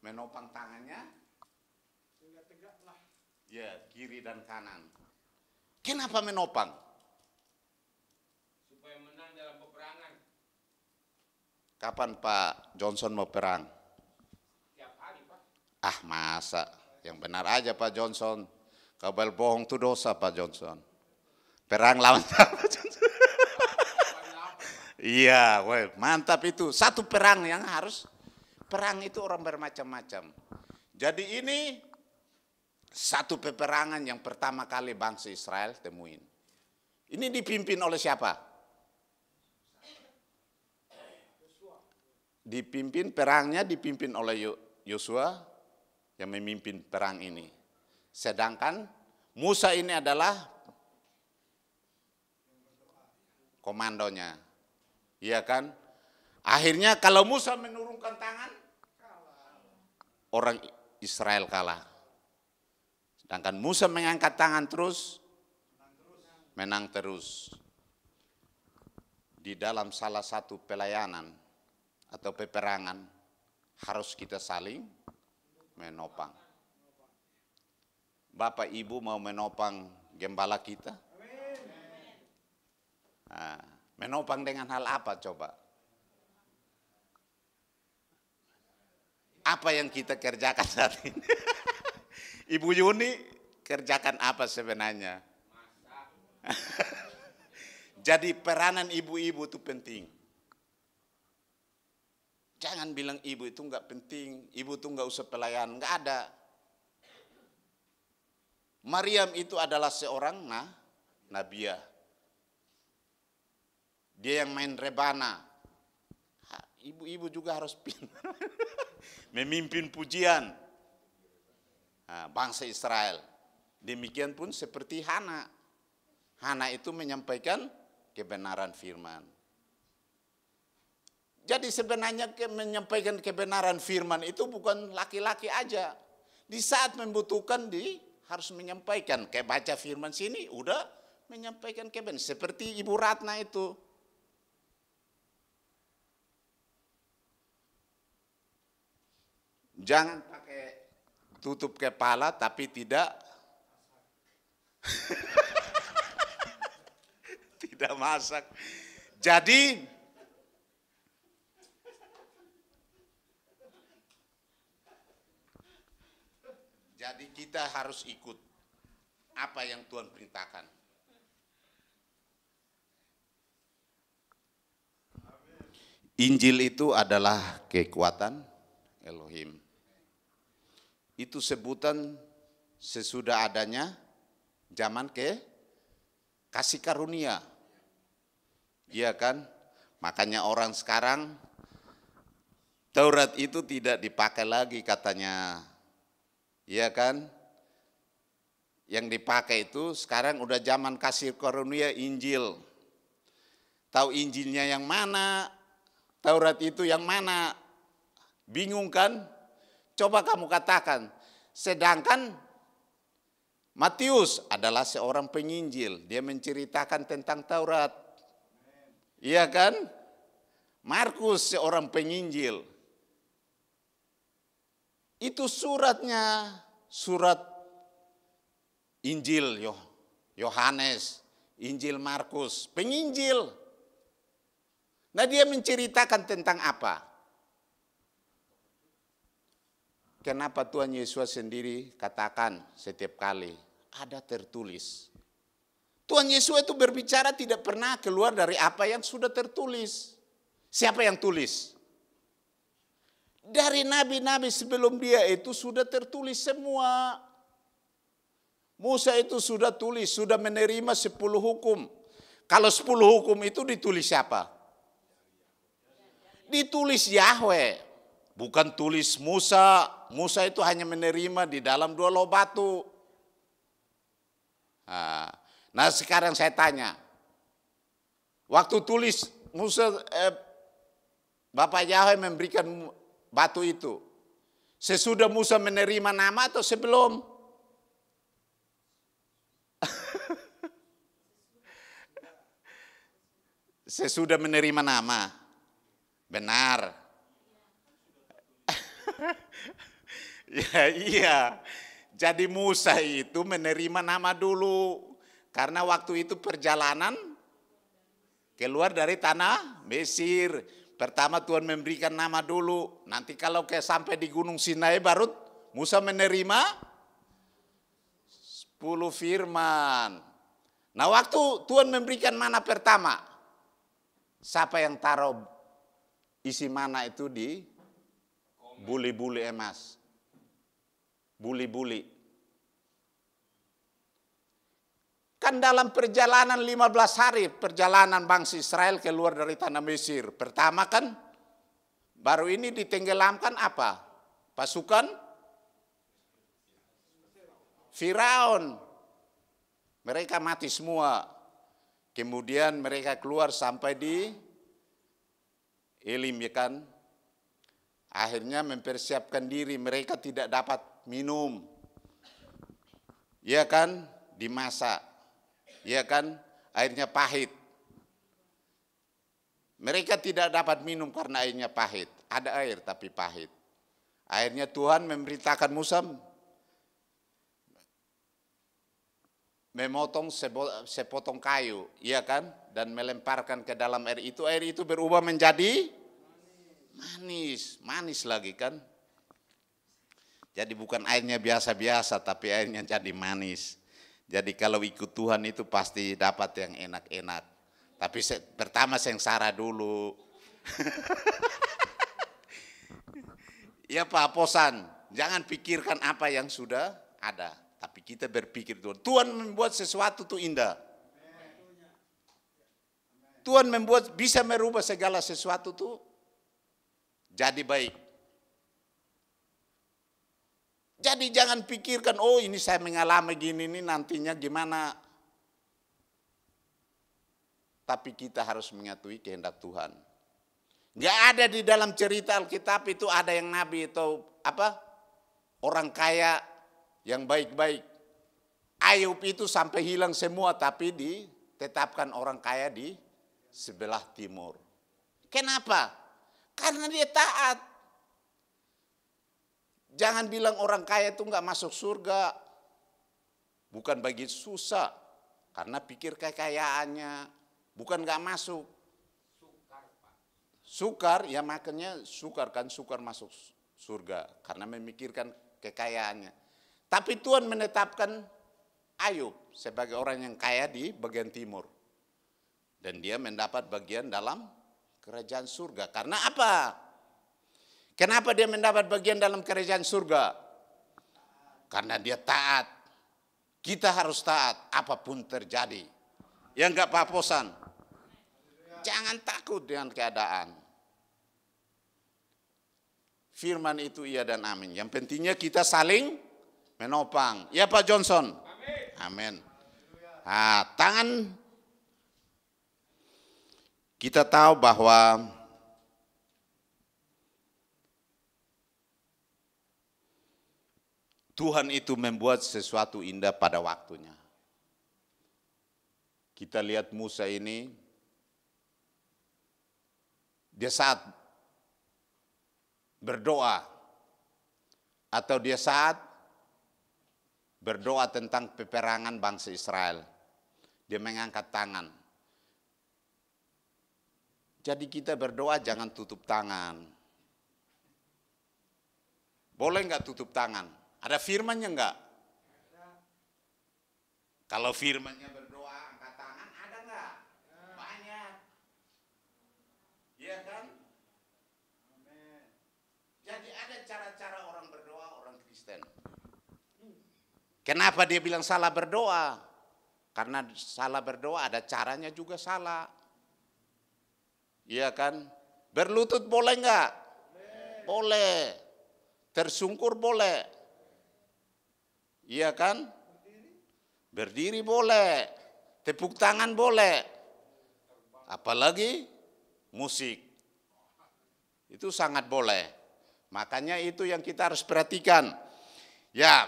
H: menopang tangannya, ya kiri dan kanan. Kenapa menopang?
C: Supaya menang dalam peperangan.
H: Kapan Pak Johnson mau perang?
C: Tiap hari Pak.
H: Masa? Yang benar aja Pak Johnson. Kabel bohong itu dosa Pak Johnson. Perang lawan Pak Johnson. Iya, mantap itu. Satu perang yang harus. Perang itu orang bermacam-macam. Jadi ini satu peperangan yang pertama kali bangsa Israel temuin. Ini dipimpin oleh siapa? Perangnya dipimpin oleh Yosua yang memimpin perang ini. Sedangkan Musa ini adalah komandonya. Iya kan? Akhirnya kalau Musa menurunkan tangan, orang Israel kalah. Sedangkan Musa mengangkat tangan terus, menang terus. Di dalam salah satu pelayanan atau peperangan harus kita saling menopang. Bapak Ibu mau menopang gembala kita? Nah, menopang dengan hal apa coba? Apa yang kita kerjakan saat ini? Ibu Yuni kerjakan apa sebenarnya? Jadi peranan ibu-ibu itu penting. Jangan bilang ibu itu enggak penting, ibu itu enggak usah pelayan, enggak ada. Maryam itu adalah seorang nabiah. Dia yang main rebana. Ibu-ibu juga harus memimpin pujian bangsa Israel. Demikian pun seperti Hana. Hana itu menyampaikan kebenaran firman. Jadi sebenarnya menyampaikan kebenaran firman itu bukan laki-laki aja. Di saat membutuhkan harus menyampaikan. Kayak baca firman sini udah menyampaikan kebenaran. Seperti Ibu Ratna itu. Jangan pakai tutup kepala tapi tidak tidak masak. Jadi kita harus ikut apa yang Tuhan perintahkan. Injil itu adalah kekuatan Elohim. Itu sebutan sesudah adanya zaman kasih karunia. Iya kan? Makanya orang sekarang Taurat itu tidak dipakai lagi katanya. Iya kan? Yang dipakai itu sekarang udah zaman kasih karunia Injil. Tahu Injilnya yang mana? Taurat itu yang mana? Bingung kan? Coba kamu katakan. Sedangkan Matius adalah seorang penginjil. Dia menceritakan tentang Taurat. Iya kan? Markus seorang penginjil. Itu suratnya, surat Injil Yohanes, Injil Markus, penginjil. Nah dia menceritakan tentang apa? Kenapa Tuhan Yesus sendiri katakan setiap kali ada tertulis. Tuhan Yesus itu berbicara tidak pernah keluar dari apa yang sudah tertulis. Siapa yang tulis? Dari nabi-nabi sebelum dia itu sudah tertulis semua. Musa itu sudah tulis, sudah menerima 10 hukum. Kalau 10 hukum itu ditulis siapa? Ditulis Yahweh. Bukan tulis Musa. Musa itu hanya menerima di dalam 2 loh batu. Nah sekarang saya tanya. Waktu tulis Musa, Bapak Yahweh memberikan batu itu. Sesudah Musa menerima nama atau sebelum? Sesudah menerima nama. Benar. Ya, iya. Jadi Musa itu menerima nama dulu. Karena waktu itu perjalanan keluar dari tanah Mesir. Pertama Tuhan memberikan nama dulu. Nanti kalau sampai di Gunung Sinai baru Musa menerima 10 firman. Nah waktu Tuhan memberikan mana pertama. Siapa yang taruh isi mana itu di buli-buli emas. Buli-buli. Kan dalam perjalanan 15 hari, perjalanan bangsa Israel keluar dari tanah Mesir. Pertama kan, baru ini ditenggelamkan apa? Pasukan Firaun. Mereka mati semua. Kemudian mereka keluar sampai di Elim, ya kan? Akhirnya mempersiapkan diri, mereka tidak dapat minum. ya kan, dimasak, ya kan, airnya pahit. Mereka tidak dapat minum karena airnya pahit. Ada air tapi pahit. Akhirnya Tuhan memerintahkan Musa memotong sepotong kayu, iya kan, dan melemparkan ke dalam air itu. Air itu berubah menjadi manis lagi kan. Jadi bukan airnya biasa-biasa, tapi airnya jadi manis. Jadi kalau ikut Tuhan itu pasti dapat yang enak-enak. Tapi pertama sengsara dulu. Ya Pak Posan, jangan pikirkan apa yang sudah ada. Tapi kita berpikir Tuhan membuat sesuatu itu indah. Tuhan bisa merubah segala sesuatu itu jadi baik. Jadi jangan pikirkan, oh ini saya mengalami gini, ini nantinya gimana. Tapi kita harus mengakui kehendak Tuhan. Nggak ada di dalam cerita Alkitab itu ada yang nabi atau orang kaya yang baik-baik. Ayub itu sampai hilang semua tapi ditetapkan orang kaya di sebelah timur. Kenapa? Karena dia taat. Jangan bilang orang kaya itu nggak masuk surga. Bukan bagi susah. Karena pikir kekayaannya. Bukan nggak masuk. Sukar, ya makanya sukar masuk surga. Karena memikirkan kekayaannya. Tapi Tuhan menetapkan Ayub sebagai orang yang kaya di bagian timur. Dan dia mendapat bagian dalam kerajaan surga. Karena apa? Kenapa dia mendapat bagian dalam kerajaan surga? Karena dia taat. Kita harus taat apapun terjadi. Ya enggak Pak Posan? Jangan takut dengan keadaan. Firman itu iya dan amin. Yang pentingnya kita saling menopang. Ya Pak Johnson? Amin. Nah, tangan kita tahu bahwa Tuhan itu membuat sesuatu indah pada waktunya. Kita lihat Musa ini, dia saat berdoa atau dia saat berdoa tentang peperangan bangsa Israel. Dia mengangkat tangan. Jadi kita berdoa jangan tutup tangan. Boleh enggak tutup tangan? Ada firmannya enggak? Kalau firmannya berdoa angkat tangan, ada enggak? Banyak. Iya kan? Jadi ada cara-cara orang berdoa, orang Kristen. Kenapa dia bilang salah berdoa? Karena salah berdoa ada caranya juga salah. Iya kan? Berlutut boleh enggak? Boleh. Tersungkur boleh. Iya kan? Berdiri boleh. Tepuk tangan boleh. Apalagi musik. Itu sangat boleh. Makanya itu yang kita harus perhatikan. Ya,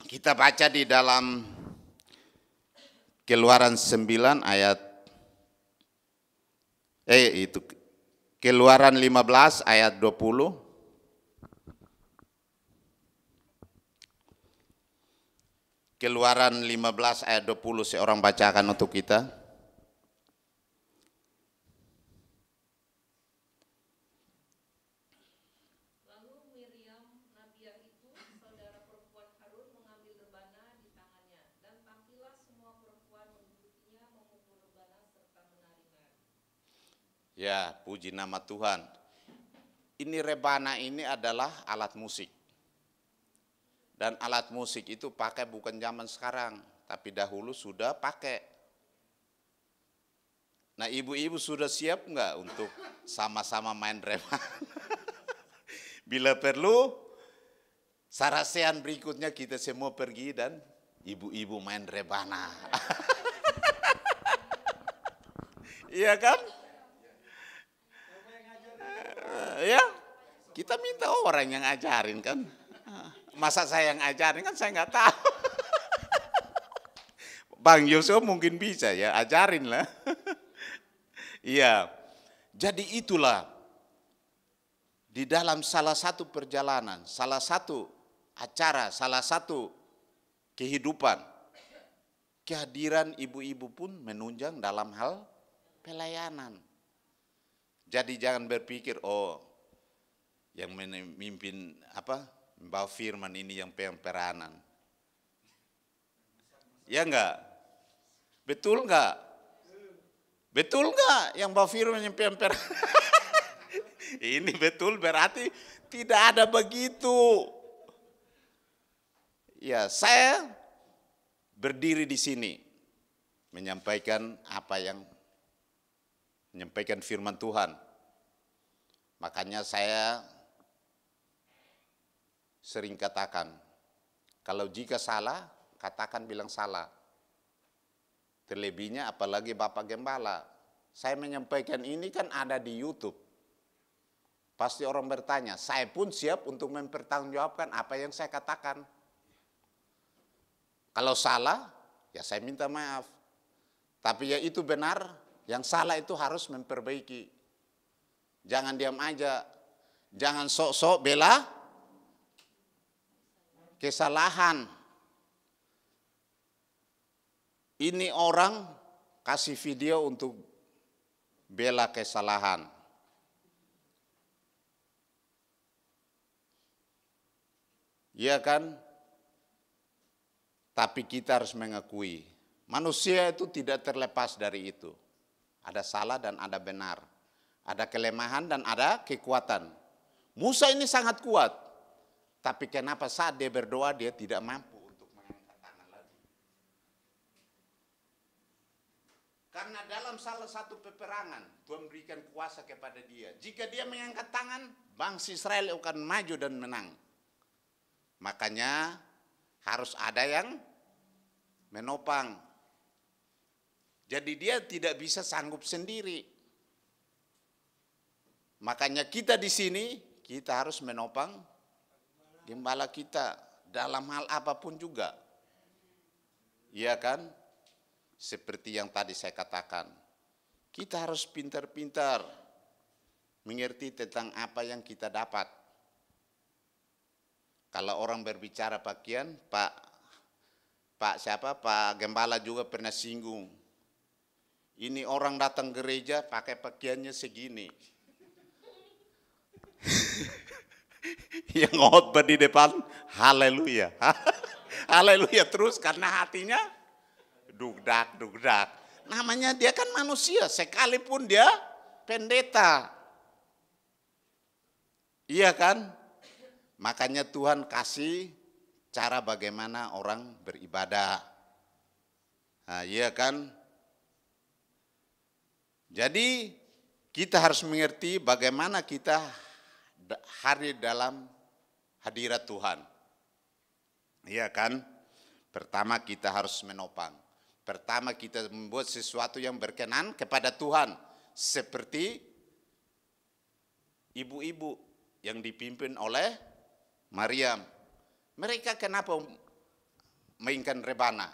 H: kita baca di dalam Keluaran 9 ayat Keluaran 15 ayat 20. Keluaran 15 ayat 20 seorang bacakan untuk kita.
I: Lalu Miriam, nabiah itu, saudara perempuan Harun mengambil rebana di tangannya, dan tampillah semua perempuan menduduknya memukul rebana serta menari-nari.
H: Ya, puji nama Tuhan. Ini rebana ini adalah alat musik. Dan alat musik itu pakai bukan zaman sekarang, tapi dahulu sudah pakai. Nah, ibu-ibu sudah siap enggak untuk sama-sama main rebana? Bila perlu, sarasean berikutnya kita semua pergi dan ibu-ibu main rebana. Iya kan? Ya, kita minta orang yang ajarin kan. Masa saya yang ajarin kan saya nggak tahu. Bang Yosua mungkin bisa ya, ajarin lah. Iya, jadi itulah di dalam salah satu perjalanan, salah satu acara, salah satu kehidupan, kehadiran ibu-ibu pun menunjang dalam hal pelayanan. Jadi jangan berpikir, oh yang memimpin membawa firman ini yang peranan. Ya enggak? Betul enggak? Betul enggak yang bawa firman yang peranan? Ini betul berarti tidak ada begitu. Ya, saya berdiri di sini menyampaikan menyampaikan firman Tuhan. Makanya saya sering katakan, kalau jika salah, katakan bilang salah. Terlebihnya apalagi Bapak Gembala. Saya menyampaikan ini kan ada di YouTube. Pasti orang bertanya, saya pun siap untuk mempertanggungjawabkan apa yang saya katakan. Kalau salah, ya saya minta maaf. Tapi ya itu benar, yang salah itu harus memperbaiki. Jangan diam aja, jangan sok-sok bela kesalahan. Ini orang kasih video untuk bela kesalahan. Iya kan? Tapi kita harus mengakui, manusia itu tidak terlepas dari itu. Ada salah dan ada benar. Ada kelemahan dan ada kekuatan. Musa ini sangat kuat. Tapi kenapa saat dia berdoa dia tidak mampu untuk mengangkat tangan lagi? Karena dalam salah satu peperangan Tuhan berikan kuasa kepada dia. Jika dia mengangkat tangan, bangsa Israel akan maju dan menang. Makanya harus ada yang menopang. Jadi dia tidak bisa sanggup sendiri. Makanya kita di sini kita harus menopang gembala kita dalam hal apapun juga. Iya kan? Seperti yang tadi saya katakan. Kita harus pintar-pintar mengerti tentang apa yang kita dapat. Kalau orang berbicara pakaian, Pak Gembala juga pernah singgung. Ini orang datang gereja pakai pakaiannya segini. Yang khotbah di depan, haleluya. Haleluya terus karena hatinya dugdak. Namanya dia kan manusia, sekalipun dia pendeta. Iya kan? Makanya Tuhan kasih cara bagaimana orang beribadah. Nah, iya kan? Jadi kita harus mengerti bagaimana kita hadir dalam hadirat Tuhan. Iya kan? Pertama kita harus menopang. Pertama kita membuat sesuatu yang berkenan kepada Tuhan. Seperti ibu-ibu yang dipimpin oleh Maryam. Mereka kenapa mainkan rebana?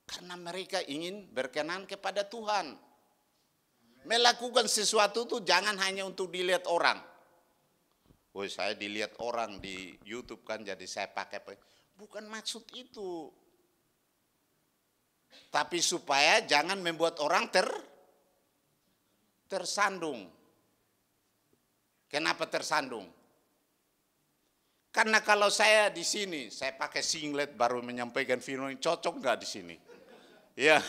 H: Karena mereka ingin berkenan kepada Tuhan. Melakukan sesuatu itu jangan hanya untuk dilihat orang. Oh, saya dilihat orang di YouTube kan jadi saya pakai. Bukan maksud itu. Tapi supaya jangan membuat orang tersandung. Kenapa tersandung? Karena kalau saya di sini, saya pakai singlet baru menyampaikan firman, cocok nggak di sini? Ya,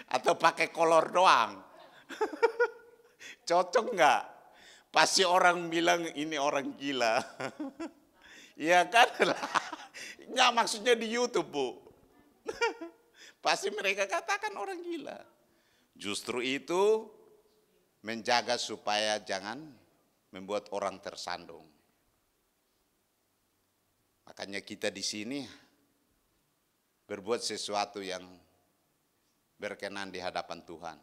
H: atau pakai kolor doang, cocok nggak? Pasti orang bilang ini orang gila. Iya kan? Nggak maksudnya di YouTube, Bu. Pasti mereka katakan orang gila. Justru itu menjaga supaya jangan membuat orang tersandung. Makanya kita di sini berbuat sesuatu yang berkenan di hadapan Tuhan.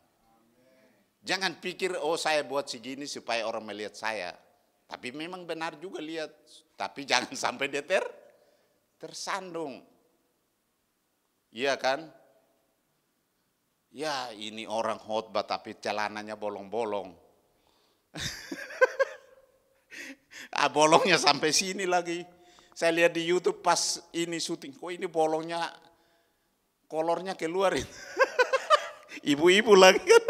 H: Jangan pikir, oh saya buat segini supaya orang melihat saya. Tapi memang benar juga lihat. Tapi jangan sampai dia tersandung. Iya kan? Ya ini orang khotbah tapi celananya bolong-bolong. Bolongnya sampai sini lagi. Saya lihat di YouTube pas ini syuting, kok ini bolongnya, kolornya keluar. Ibu-ibu lagi kan.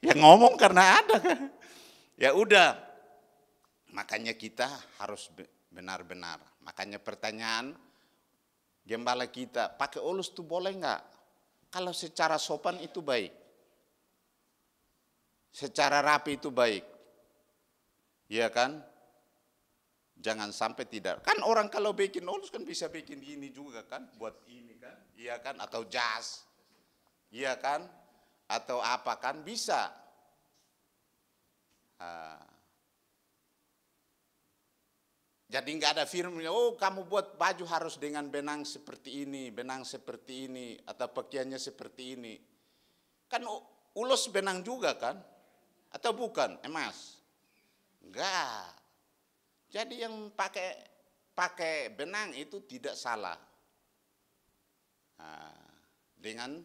H: Ya ngomong karena ada kan. Ya udah, makanya kita harus benar-benar. Makanya pertanyaan gembala kita, pakai ulus itu boleh enggak? Kalau secara sopan itu baik. Secara rapi itu baik. Iya kan? Jangan sampai tidak. Kan orang kalau bikin ulus kan bisa bikin ini juga kan. Buat ini kan. Iya kan? Atau jas. Iya kan? Atau apa kan? Bisa. Jadi nggak ada firman, oh kamu buat baju harus dengan benang seperti ini, atau pakaiannya seperti ini. Kan ulus benang juga kan? Atau bukan, emas? Enggak. Jadi yang pakai benang itu tidak salah. Dengan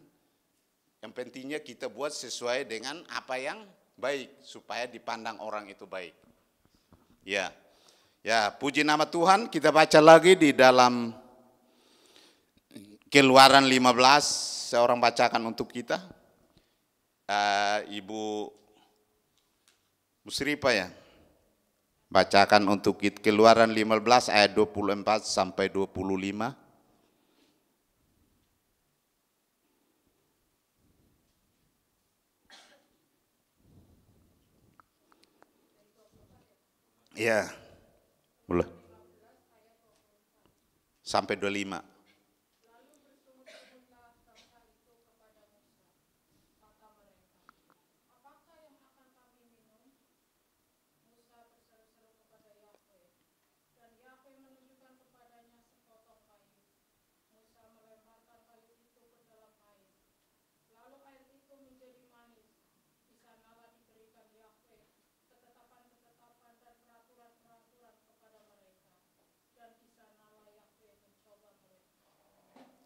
H: yang pentingnya kita buat sesuai dengan apa yang baik supaya dipandang orang itu baik. Ya. Ya, puji nama Tuhan. Kita baca lagi di dalam Keluaran 15, seorang bacakan untuk kita. Ibu Musripa ya. Bacakan untuk kita Keluaran 15 ayat 24 sampai 25. Ya. Boleh. Sampai 25.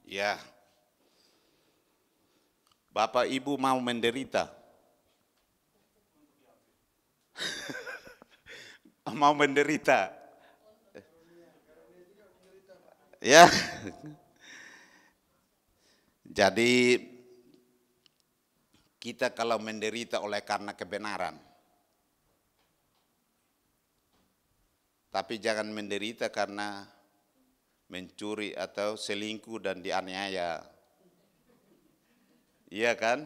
H: Ya, Bapak Ibu mau menderita? Mau menderita? Ya, jadi kita kalau menderita oleh karena kebenaran, tapi jangan menderita karena mencuri atau selingkuh dan dianiaya. Iya kan?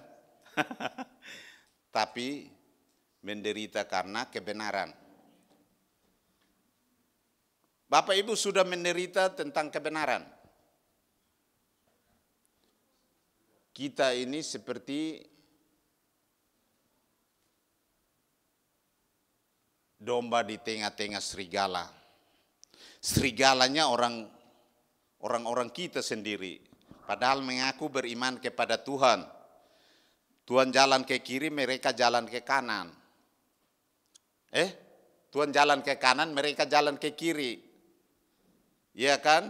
H: Tapi menderita karena kebenaran. Bapak Ibu sudah menderita tentang kebenaran. Kita ini seperti domba di tengah-tengah serigala. Serigalanya orang-orang kita sendiri. Padahal mengaku beriman kepada Tuhan. Tuhan jalan ke kiri, mereka jalan ke kanan. Tuhan jalan ke kanan, mereka jalan ke kiri. Iya kan?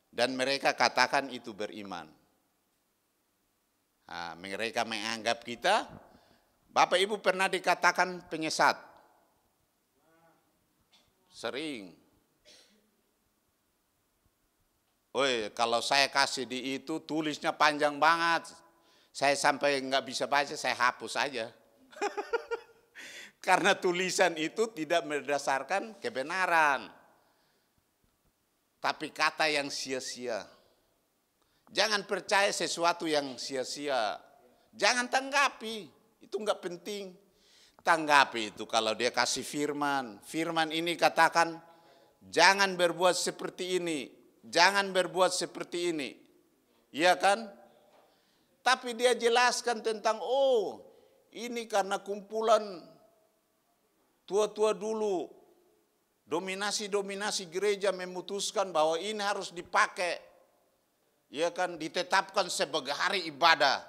H: Dan mereka katakan itu beriman. Mereka menganggap kita, Bapak Ibu pernah dikatakan penyesat? Sering. Kalau saya kasih di itu tulisnya panjang banget. Saya sampai nggak bisa baca, saya hapus aja. Karena tulisan itu tidak berdasarkan kebenaran. Tapi kata yang sia-sia. Jangan percaya sesuatu yang sia-sia. Jangan tanggapi, itu nggak penting. Tanggapi itu kalau dia kasih firman. Firman ini katakan, jangan berbuat seperti ini. Jangan berbuat seperti ini. Iya kan? Tapi dia jelaskan tentang, ini karena kumpulan tua-tua dulu. Dominasi-dominasi gereja memutuskan bahwa ini harus dipakai. Iya kan? Ditetapkan sebagai hari ibadah.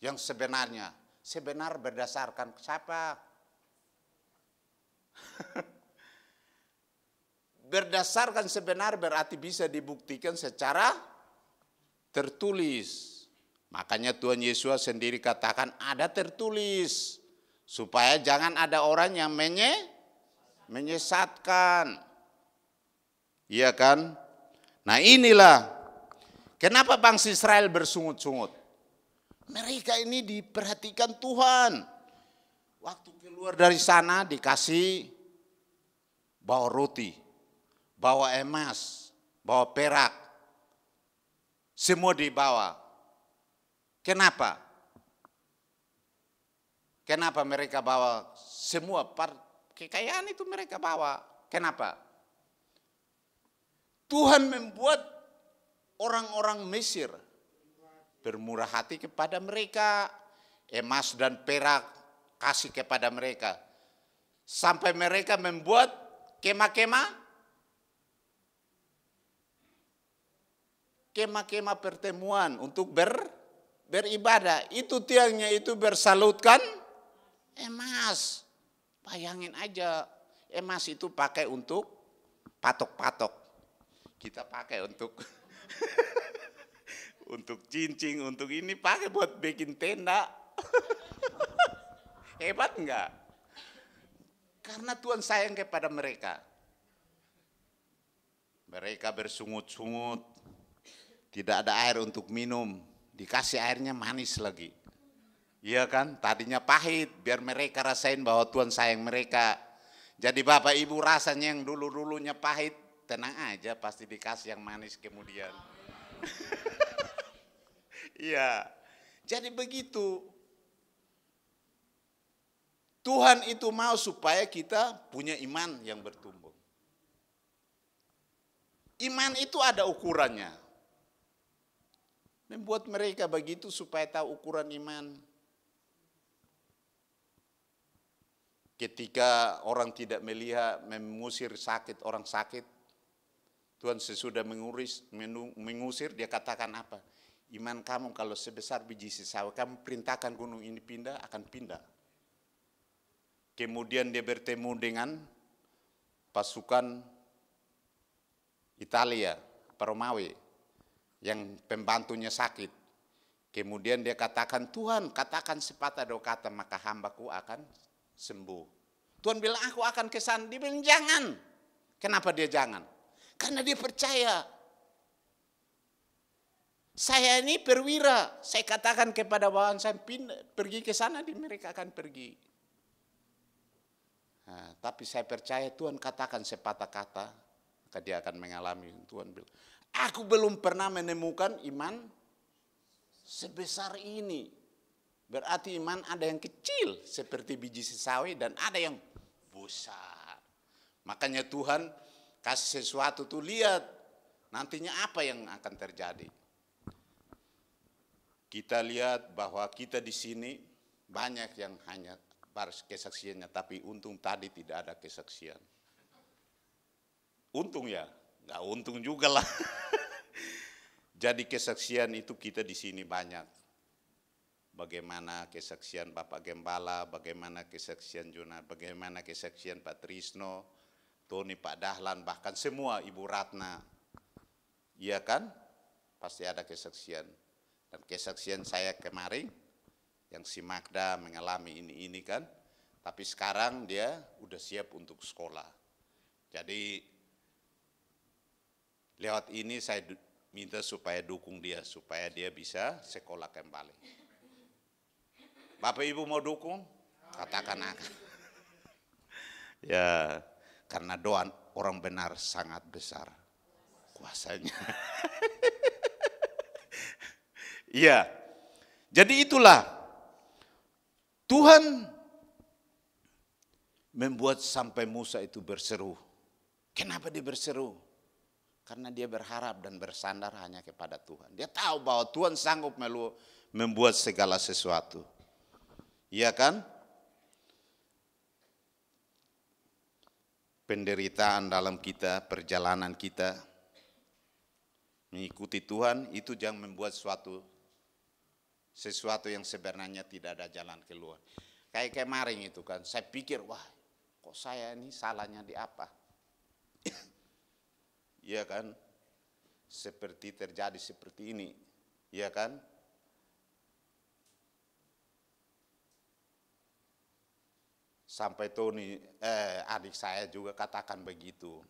H: Yang sebenarnya. Sebenar berdasarkan siapa? Berdasarkan sebenar berarti bisa dibuktikan secara tertulis. Makanya Tuhan Yesus sendiri katakan ada tertulis. Supaya jangan ada orang yang menyesatkan. Iya kan? Nah inilah kenapa bangsa Israel bersungut-sungut. Mereka ini diperhatikan Tuhan. Waktu keluar dari sana dikasih bawa roti, bawa emas, bawa perak. Semua dibawa. Kenapa? Kenapa mereka bawa semua kekayaan itu mereka bawa? Kenapa? Tuhan membuat orang-orang Mesir bermurah hati kepada mereka. Emas dan perak kasih kepada mereka. Sampai mereka membuat kemah-kemah pertemuan untuk beribadah. Itu tiangnya itu bersalutkan emas. Bayangin aja, emas itu pakai untuk patok-patok. Kita pakai untuk untuk cincin, untuk ini pakai buat bikin tenda. Hebat enggak? Karena Tuhan sayang kepada mereka. Mereka bersungut-sungut, tidak ada air untuk minum, dikasih airnya manis lagi. Iya kan? Tadinya pahit, biar mereka rasain bahwa Tuhan sayang mereka. Jadi Bapak Ibu rasanya yang dulu-dulunya pahit, tenang aja pasti dikasih yang manis kemudian. Iya, jadi begitu. Tuhan itu mau supaya kita punya iman yang bertumbuh. Iman itu ada ukurannya. Membuat mereka begitu supaya tahu ukuran iman. Ketika orang tidak melihat, mengusir sakit, orang sakit, Tuhan sesudah mengusir, dia katakan apa? Iman kamu kalau sebesar biji sesawi, kamu perintahkan gunung ini pindah, akan pindah. Kemudian dia bertemu dengan pasukan Italia, Romawi, yang pembantunya sakit. Kemudian dia katakan, Tuhan katakan sepatah dua kata, maka hambaku akan sembuh. Tuhan bilang, aku akan ke sana. Dia bilang, jangan. Kenapa dia jangan? Karena dia percaya. Saya ini perwira. Saya katakan kepada bawahan saya, pergi ke sana, mereka akan pergi. Nah, tapi saya percaya Tuhan katakan sepatah kata, maka dia akan mengalami. Tuhan bilang, aku belum pernah menemukan iman sebesar ini. Berarti iman ada yang kecil seperti biji sesawi dan ada yang besar. Makanya Tuhan kasih sesuatu tuh, lihat nantinya apa yang akan terjadi. Kita lihat bahwa kita di sini banyak yang hanya baris kesaksiannya, tapi untung tadi tidak ada kesaksian. Untung ya, nggak untung juga lah. Jadi kesaksian itu kita di sini banyak. Bagaimana kesaksian Bapak Gembala, bagaimana kesaksian Juna, bagaimana kesaksian Pak Trisno, Tony, Pak Dahlan, bahkan semua Ibu Ratna. Iya kan? Pasti ada kesaksian. Dan kesaksian saya kemarin, yang si Magda mengalami ini kan. Tapi sekarang dia udah siap untuk sekolah. Jadi lewat ini saya minta supaya dukung dia, supaya dia bisa sekolah kembali. Bapak Ibu mau dukung? Katakan akan. Ya, karena doa orang benar sangat besar kuasanya. Iya. Jadi itulah Tuhan membuat sampai Musa itu berseru. Kenapa dia berseru? Karena dia berharap dan bersandar hanya kepada Tuhan. Dia tahu bahwa Tuhan sanggup membuat segala sesuatu. Iya kan? Penderitaan dalam kita, perjalanan kita mengikuti Tuhan itu jangan membuat sesuatu yang sebenarnya tidak ada jalan keluar. Kayak kemarin itu kan, saya pikir wah kok saya ini salahnya di apa? Iya kan? Seperti terjadi seperti ini. Iya kan? Sampai Tony, adik saya juga katakan begitu.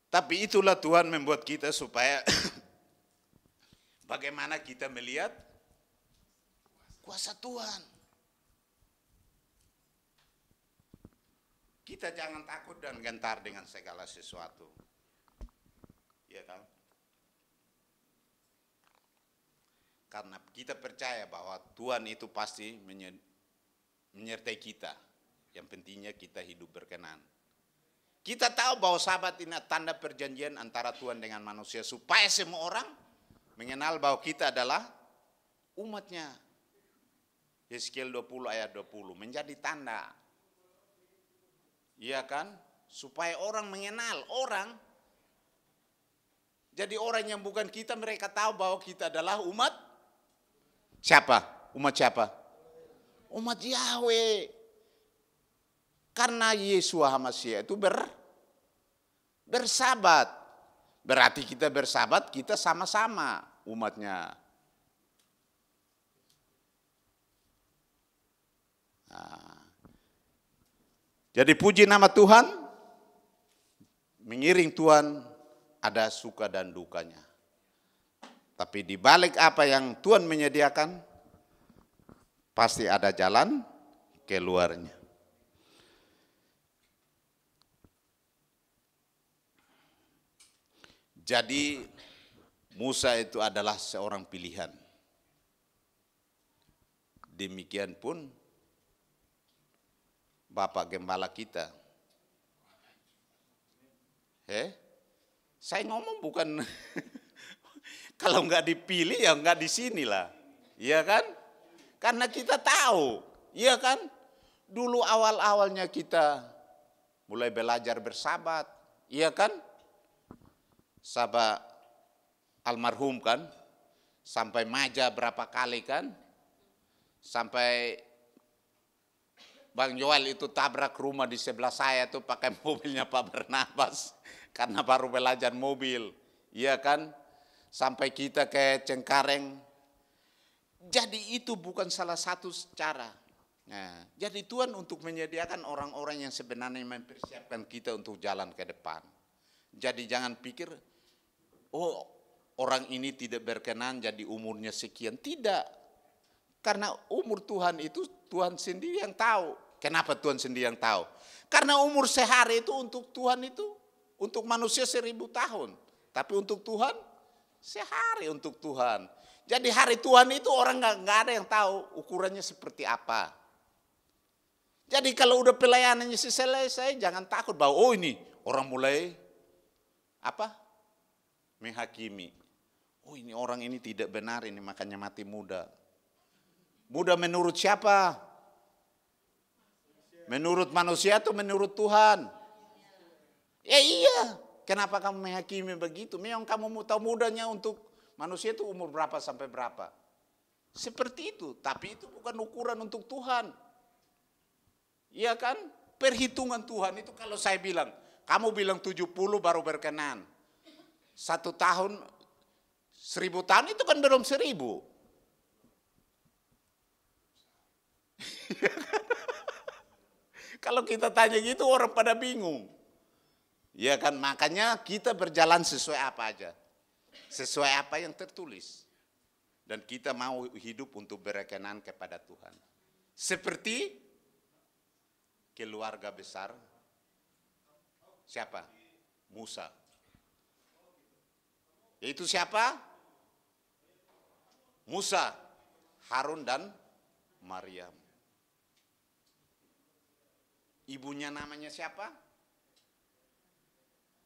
H: Tapi itulah Tuhan membuat kita supaya bagaimana kita melihat kuasa Tuhan. Kita jangan takut dan gentar dengan segala sesuatu. Ya kan? Karena kita percaya bahwa Tuhan itu pasti menyertai kita. Yang pentingnya kita hidup berkenan. Kita tahu bahwa sahabat ini tanda perjanjian antara Tuhan dengan manusia. Supaya semua orang mengenal bahwa kita adalah umatnya. Yeskiel 20 ayat 20 menjadi tanda. Iya kan? Supaya orang mengenal orang. Jadi orang yang bukan kita mereka tahu bahwa kita adalah umat. Siapa? Umat siapa? Umat Yahweh. Karena Yesus HaMashiach itu bersahabat. Berarti kita bersahabat, kita sama-sama umatnya. Nah. Jadi puji nama Tuhan, mengiring Tuhan ada suka dan dukanya. Tapi di balik apa yang Tuhan menyediakan, pasti ada jalan keluarnya. Jadi Musa itu adalah seorang pilihan. Demikian pun Bapak Gembala kita. Saya ngomong bukan kalau nggak dipilih ya nggak di sini lah, iya kan? Karena kita tahu, iya kan? Dulu awal-awalnya kita mulai belajar bersahabat, iya kan? Sahabat almarhum kan, sampai maja berapa kali kan? Sampai Bang Joel itu tabrak rumah di sebelah saya tuh pakai mobilnya Pak Barnabas karena baru belajar mobil, iya kan? Sampai kita ke Cengkareng. Jadi itu bukan salah satu cara. Nah, jadi Tuhan untuk menyediakan orang-orang yang sebenarnya mempersiapkan kita untuk jalan ke depan. Jadi jangan pikir, oh orang ini tidak berkenan jadi umurnya sekian. Tidak. Karena umur Tuhan itu Tuhan sendiri yang tahu. Kenapa Tuhan sendiri yang tahu? Karena umur sehari itu untuk Tuhan itu, untuk manusia 1000 tahun. Tapi untuk Tuhan, sehari untuk Tuhan. Jadi hari Tuhan itu orang nggak ada yang tahu ukurannya seperti apa. Jadi kalau udah pelayanannya selesai, jangan takut bahwa oh ini orang mulai apa? Menghakimi. Oh ini orang ini tidak benar ini makanya mati muda. Muda menurut siapa? Menurut manusia atau menurut Tuhan? Ya iya. Kenapa kamu menghakimi begitu? Memang kamu mau tahu mudanya untuk manusia itu umur berapa sampai berapa. Seperti itu. Tapi itu bukan ukuran untuk Tuhan. Iya kan? Perhitungan Tuhan itu kalau saya bilang. Kamu bilang 70 baru berkenan. 1 tahun, 1000 tahun itu kan belum 1000. Kalau kita tanya gitu orang pada bingung. Ya kan, makanya kita berjalan sesuai apa aja. Sesuai apa yang tertulis. Dan kita mau hidup untuk berkenan kepada Tuhan. Seperti keluarga besar. Siapa? Musa. Yaitu siapa? Musa, Harun dan Maryam. Ibunya namanya siapa?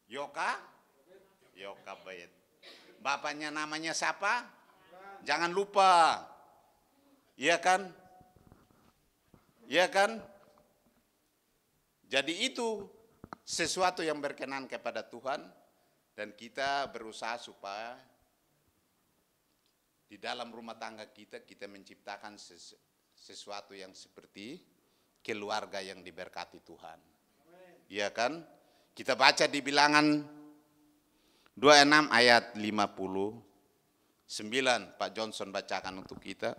H: Yokabed. Bapaknya namanya siapa? Jangan lupa. Iya kan? Iya kan? Jadi itu sesuatu yang berkenan kepada Tuhan dan kita berusaha supaya di dalam rumah tangga kita menciptakan sesuatu yang seperti keluarga yang diberkati Tuhan. Iya kan? Kita baca di Bilangan 26 ayat 59, Pak Johnson bacakan untuk kita.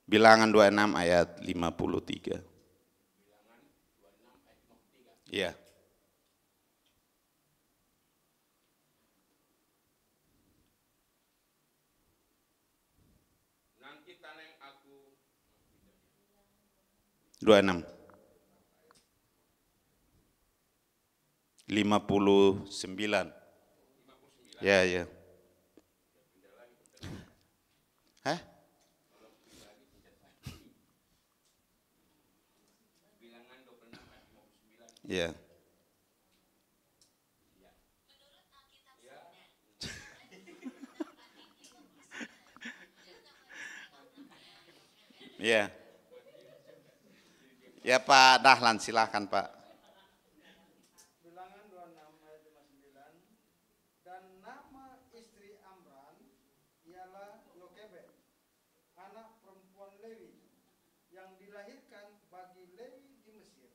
H: Bilangan 26 ayat 53. Iya.
C: Nanti taneng aku
H: 26. 59. Ya, ya. Hah?
C: bilangan 26 ayat 59.
H: Ya. Ya. Ya Pak Dahlan, silakan Pak.
A: Bilangan 26 ayat 59. Dan nama istri Amran ialah Yokebed, anak perempuan Lewi, yang dilahirkan bagi Lewi di Mesir.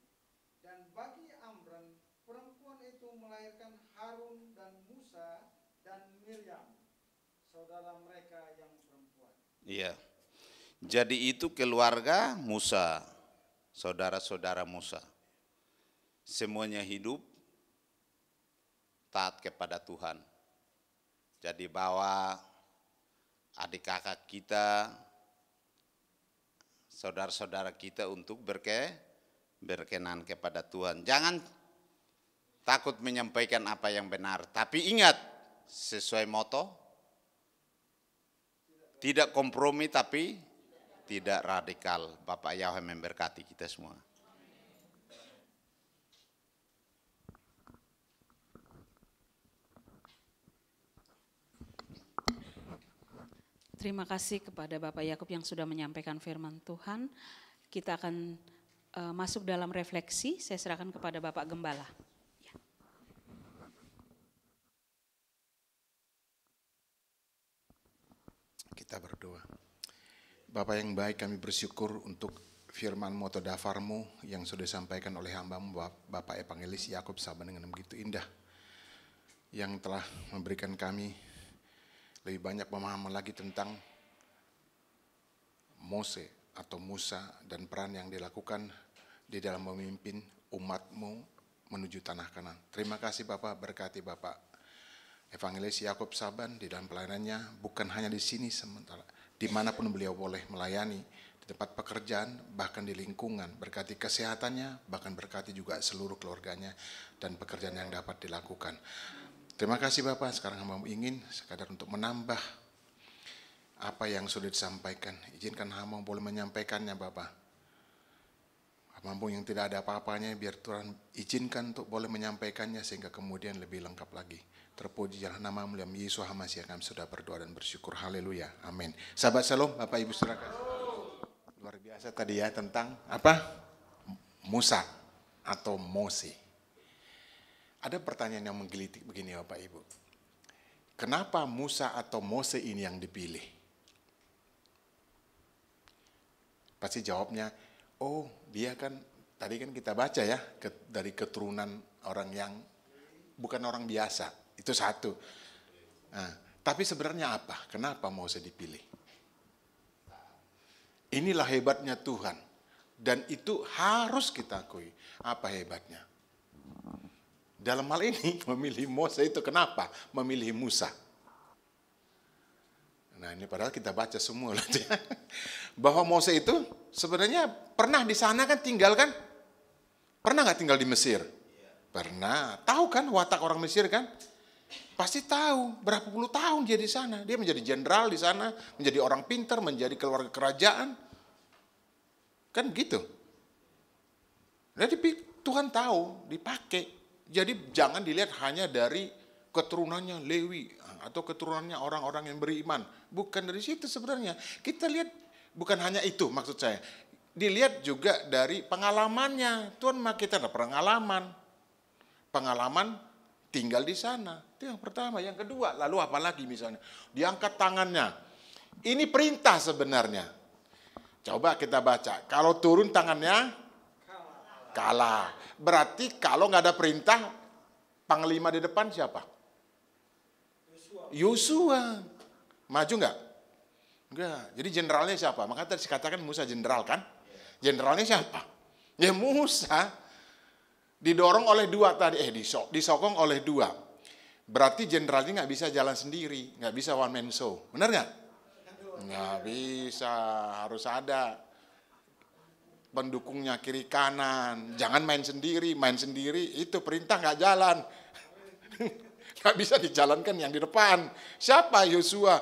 A: Dan bagi Amran, perempuan itu melahirkan Harun dan Musa dan Miriam, saudara mereka yang perempuan.
H: Iya. Jadi itu keluarga Musa, saudara-saudara Musa. Semuanya hidup taat kepada Tuhan. Jadi bawa adik kakak kita, saudara-saudara kita untuk berkenan kepada Tuhan. Jangan takut menyampaikan apa yang benar, tapi ingat sesuai moto, tidak kompromi tapi tidak radikal. Bapak Yahweh memberkati kita semua.
F: Terima kasih kepada Bapak Yakub yang sudah menyampaikan firman Tuhan. Kita akan masuk dalam refleksi. Saya serahkan kepada Bapak Gembala. Ya.
D: Kita berdoa. Bapak yang baik, kami bersyukur untuk firman moto dafarmu yang sudah disampaikan oleh hambamu Bapak Evangelis Yakub Saban dengan begitu indah, yang telah memberikan kami lebih banyak pemahaman lagi tentang Mose atau Musa dan peran yang dilakukan di dalam memimpin umatmu menuju tanah Kanaan. Terima kasih Bapak, berkati Bapak Evangelis Yakub Saban di dalam pelayanannya, bukan hanya di sini sementara, dimanapun beliau boleh melayani, di tempat pekerjaan, bahkan di lingkungan, berkati kesehatannya, bahkan berkati juga seluruh keluarganya dan pekerjaan yang dapat dilakukan. Terima kasih Bapak, sekarang hamba ingin sekadar untuk menambah apa yang sudah disampaikan. Izinkan hamba boleh menyampaikannya Bapak. Hamba yang tidak ada apa-apanya, biar Tuhan izinkan untuk boleh menyampaikannya sehingga kemudian lebih lengkap lagi. Terpuji jalan nama mulia Yesus Hamasiah, kami sudah berdoa dan bersyukur. Haleluya, amin. Sahabat Shalom, Bapak Ibu Saudara, luar biasa tadi ya tentang apa? Musa atau Mose. Ada pertanyaan yang menggelitik begini Bapak Ibu. Kenapa Musa atau Mose ini yang dipilih? Pasti jawabnya, oh dia kan, tadi kan kita baca ya, dari keturunan orang yang bukan orang biasa. Itu satu. Nah, tapi sebenarnya apa? Kenapa Mose dipilih? Inilah hebatnya Tuhan. Dan itu harus kita akui. Apa hebatnya? Dalam hal ini memilih Mose itu kenapa? Memilih Musa. Nah ini padahal kita baca semua. Bahwa Mose itu sebenarnya pernah di sana kan tinggal kan? Pernah nggak tinggal di Mesir? Pernah. Tahu kan watak orang Mesir kan? Pasti tahu berapa puluh tahun dia di sana. Dia menjadi jenderal di sana, menjadi orang pintar, menjadi keluarga kerajaan. Kan gitu. Jadi Tuhan tahu, dipakai. Jadi jangan dilihat hanya dari keturunannya Lewi atau keturunannya orang-orang yang beriman. Bukan dari situ sebenarnya. Kita lihat bukan hanya itu maksud saya. Dilihat juga dari pengalamannya. Tuhan kita ada pengalaman tinggal di sana. Itu yang pertama. Yang kedua, lalu apalagi misalnya? Diangkat tangannya. Ini perintah sebenarnya. Coba kita baca. Kalau turun tangannya kalah. Berarti kalau nggak ada perintah, panglima di depan siapa? Yosua. Maju nggak? Enggak. Jadi jenderalnya siapa? Maka tadi dikatakan Musa jenderal kan? Jenderalnya siapa? Ya Musa. Didorong oleh dua tadi. Disokong oleh dua. Berarti jenderalnya nggak bisa jalan sendiri. Nggak bisa one man show. Benar nggak? Nggak bisa, harus ada pendukungnya kiri kanan. Jangan main sendiri itu perintah nggak jalan. Nggak bisa dijalankan yang di depan. Siapa? Yosua.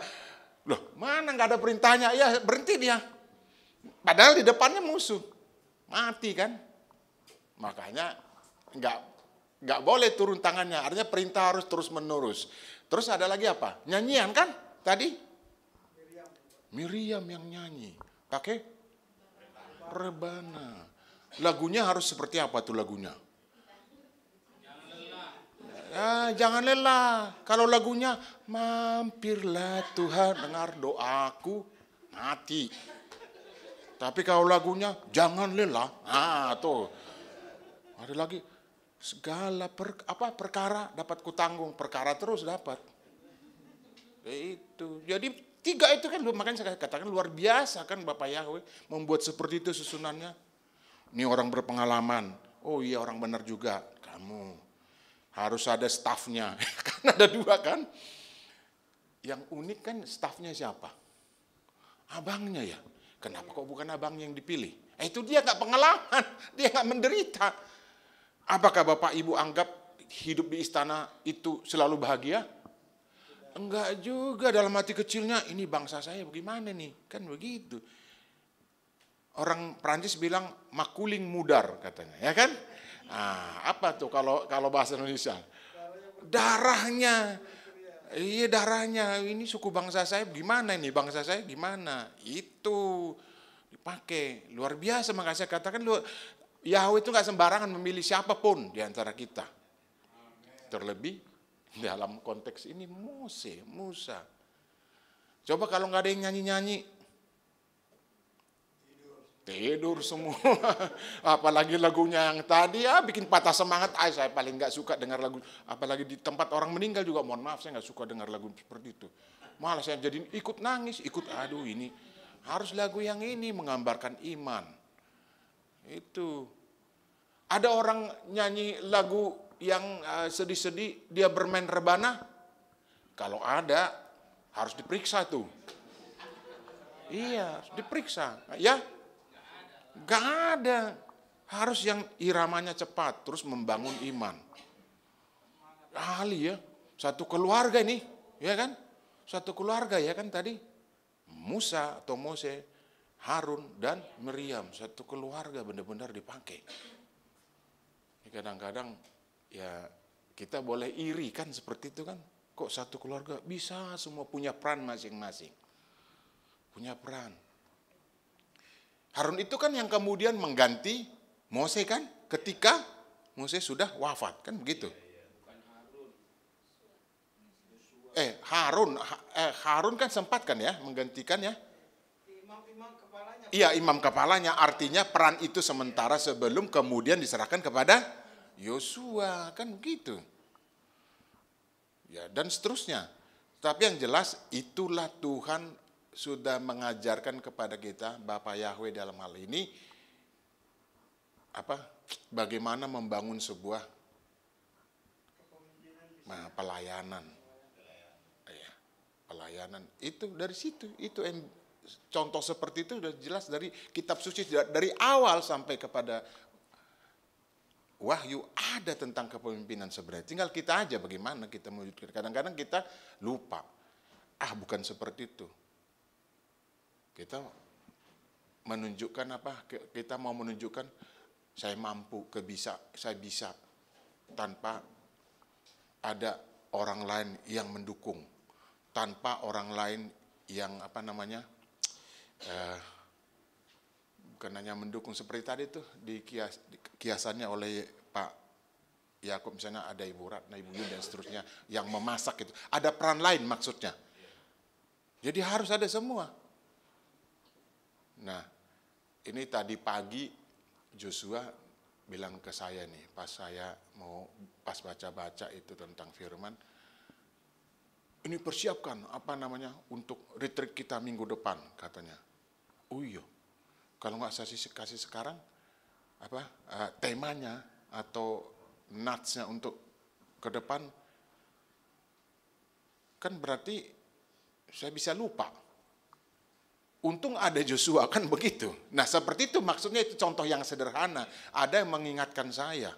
D: Loh, mana nggak ada perintahnya? Ya berhenti dia. Padahal di depannya musuh. Mati kan? Makanya nggak boleh turun tangannya. Artinya perintah harus terus menerus. Terus ada lagi apa? Nyanyian kan? Tadi Miriam yang nyanyi, pakai rebana. Lagunya harus seperti apa tuh lagunya? Jangan lelah. Kalau lagunya mampirlah Tuhan dengar doaku, mati. Tapi kalau lagunya jangan lelah, tuh. Ada lagi segala perkara dapat kutanggung, perkara terus dapat. Itu. Jadi 3 itu kan makanya saya katakan luar biasa kan Bapak Yahweh membuat seperti itu susunannya. Ini orang berpengalaman. Oh iya orang benar juga. Kamu harus ada stafnya. Kan ada 2 kan. Yang unik kan stafnya siapa? Abangnya ya. Kenapa kok bukan abangnya yang dipilih? Itu dia gak pengalaman. Dia gak menderita. Apakah Bapak Ibu anggap hidup di istana itu selalu bahagia? Enggak juga, dalam hati kecilnya ini bangsa saya bagaimana nih, kan begitu. Orang Prancis bilang makuling mudar katanya, ya kan? Apa tuh kalau bahasa Indonesia? Darahnya, iya darahnya. Ini suku bangsa saya gimana nih, bangsa saya gimana? Itu dipakai luar biasa. Makanya saya katakan Yahweh itu nggak sembarangan memilih siapapun di antara kita. Terlebih dalam konteks ini Musa. Coba kalau nggak ada yang nyanyi-nyanyi, tidur semua. Apalagi lagunya yang tadi bikin patah semangat. Saya paling nggak suka dengar lagu. Apalagi di tempat orang meninggal juga. Mohon maaf, saya nggak suka dengar lagu seperti itu. Malah saya jadi ikut nangis, aduh ini harus lagu yang ini menggambarkan iman. Itu ada orang nyanyi lagu yang sedih-sedih, dia bermain rebana. Kalau ada, harus diperiksa tuh. Iya, harus diperiksa. Ya, gak ada. Harus yang iramanya cepat, terus membangun iman. Ahli ya, satu keluarga ini, ya kan? Satu keluarga ya kan tadi. Musa atau Mose, Harun dan Miriam, satu keluarga benar-benar dipakai. Kadang-kadang ya kita boleh iri kan seperti itu kan. Kok satu keluarga bisa semua punya peran masing-masing. Punya peran. Harun itu kan yang kemudian mengganti Mose kan ketika Mose sudah wafat kan begitu. Harun kan sempat kan ya menggantikan ya. Iya imam kepalanya, artinya peran itu sementara sebelum kemudian diserahkan kepada Yosua kan begitu. Ya dan seterusnya. Tapi yang jelas itulah Tuhan sudah mengajarkan kepada kita Bapak Yahweh dalam hal ini bagaimana membangun sebuah pelayanan. Ya, pelayanan itu dari situ. Itu contoh seperti itu sudah jelas dari kitab suci dari awal sampai kepada Wahyu ada tentang kepemimpinan sebenarnya. Tinggal kita aja bagaimana kita mewujudkan. Kadang-kadang kita lupa. Bukan seperti itu. Kita menunjukkan Kita mau menunjukkan saya mampu, saya bisa tanpa ada orang lain yang mendukung. Tanpa orang lain yang bukan hanya mendukung seperti tadi tuh kiasannya oleh Pak Yakub misalnya ada Ibu Ratna, Ibu Yun dan seterusnya yang memasak itu. Ada peran lain maksudnya. Jadi harus ada semua. Nah, ini tadi pagi Joshua bilang ke saya nih, pas baca-baca itu tentang firman, ini persiapkan untuk retreat kita minggu depan katanya. Oh iya, kalau nggak saya kasih sekarang temanya atau nutsnya untuk ke depan, kan berarti saya bisa lupa. Untung ada Joshua, kan begitu. Nah seperti itu maksudnya, itu contoh yang sederhana. Ada yang mengingatkan saya.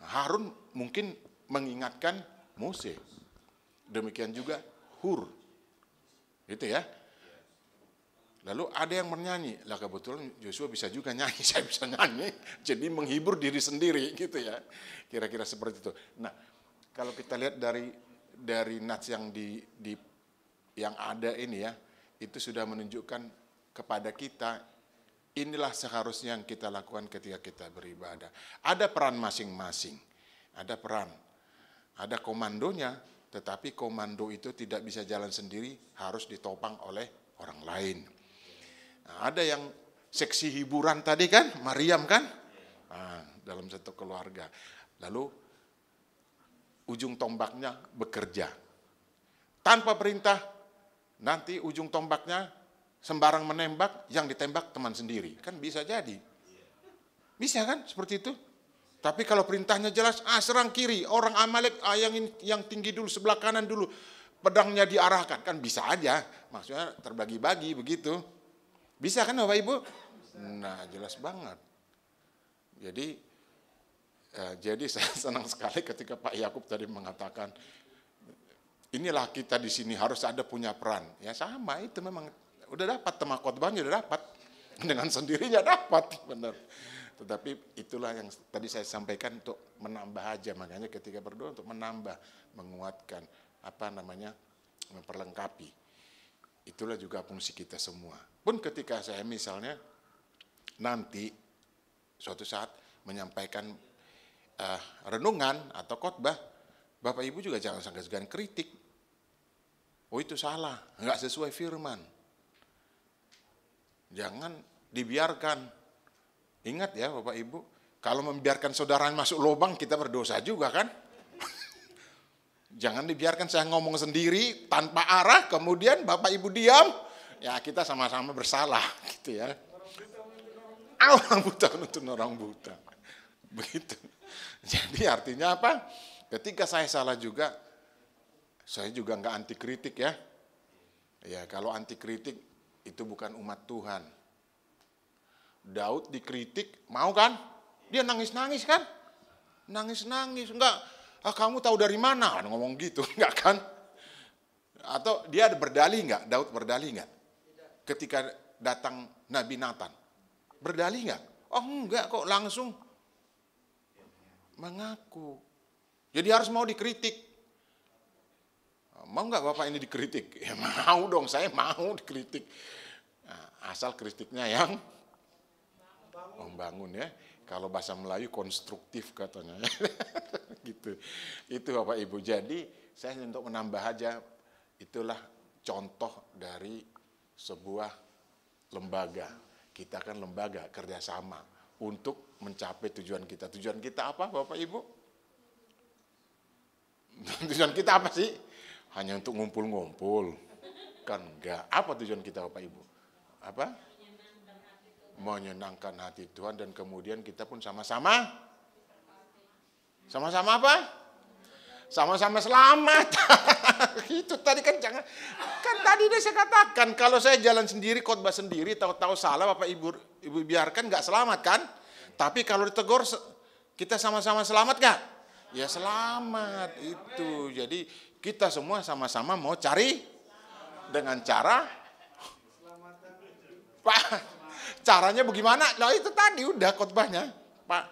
D: Harun mungkin mengingatkan Mose. Demikian juga Hur. Gitu ya. Lalu ada yang bernyanyi. Lah kebetulan Joshua bisa juga nyanyi, saya bisa nyanyi. Jadi menghibur diri sendiri gitu ya. Kira-kira seperti itu. Nah, kalau kita lihat dari nats yang yang ada ini ya, itu sudah menunjukkan kepada kita, inilah seharusnya yang kita lakukan ketika kita beribadah. Ada peran masing-masing, ada peran, ada komandonya, tetapi komando itu tidak bisa jalan sendiri, harus ditopang oleh orang lain. Nah, ada yang seksi hiburan tadi kan, Maryam kan, dalam satu keluarga. Lalu ujung tombaknya bekerja. Tanpa perintah, nanti ujung tombaknya sembarang menembak, yang ditembak teman sendiri. Kan bisa jadi. Bisa kan seperti itu? Tapi kalau perintahnya jelas, serang kiri, orang Amalek yang tinggi dulu, sebelah kanan dulu, pedangnya diarahkan. Kan bisa aja, maksudnya terbagi-bagi begitu. Bisa kan Bapak Ibu? Nah jelas banget. Jadi saya senang sekali ketika Pak Yakub tadi mengatakan, inilah kita di sini harus ada punya peran. Ya sama, itu memang udah dapat tema khotbahnya, udah dapat. Dengan sendirinya dapat, benar. Tetapi itulah yang tadi saya sampaikan, untuk menambah aja. Makanya ketika berdoa untuk menambah, menguatkan, memperlengkapi. Itulah juga fungsi kita semua. Pun ketika saya misalnya nanti suatu saat menyampaikan renungan atau khotbah, Bapak Ibu juga jangan segan-segan kritik. Oh itu salah, nggak sesuai firman. Jangan dibiarkan. Ingat ya Bapak Ibu, kalau membiarkan saudara masuk lubang, kita berdosa juga kan? Jangan dibiarkan saya ngomong sendiri tanpa arah, kemudian Bapak Ibu diam, ya kita sama-sama bersalah gitu ya. Orang buta nuntun orang buta. Begitu. Jadi artinya apa? Ketika saya salah juga, saya juga nggak anti kritik ya. Ya kalau anti kritik itu bukan umat Tuhan. Daud dikritik, mau kan? Dia nangis-nangis kan? Nangis-nangis, enggak. Kamu tahu dari mana? Ngomong gitu, enggak kan? Atau dia berdalih enggak? Daud berdalih enggak? Ketika datang Nabi Nathan, berdalih enggak? Oh enggak kok, langsung mengaku. Jadi harus mau dikritik. Mau enggak Bapak ini dikritik? Ya mau dong, saya mau dikritik. Nah, asal kritiknya yang membangun ya. Kalau bahasa Melayu konstruktif katanya. Gitu. Itu Bapak Ibu. Jadi saya untuk menambah aja, itulah contoh dari sebuah lembaga. Kita kan lembaga kerjasama untuk mencapai tujuan kita. Tujuan kita apa Bapak Ibu? Tujuan kita apa sih? Hanya untuk ngumpul-ngumpul. Kan enggak. Apa tujuan kita Bapak Ibu? Apa? Menyenangkan hati Tuhan, dan kemudian kita pun sama-sama apa? Sama-sama selamat. Itu tadi kan jangan, kan tadi udah saya katakan, kalau saya jalan sendiri, khotbah sendiri, tahu-tahu salah, Bapak Ibu biarkan, nggak selamat kan? Tapi kalau ditegur, kita sama-sama selamat nggak? Ya selamat itu. Jadi kita semua sama-sama mau cari dengan cara Pak. Caranya bagaimana? Nah itu tadi udah khotbahnya, Pak.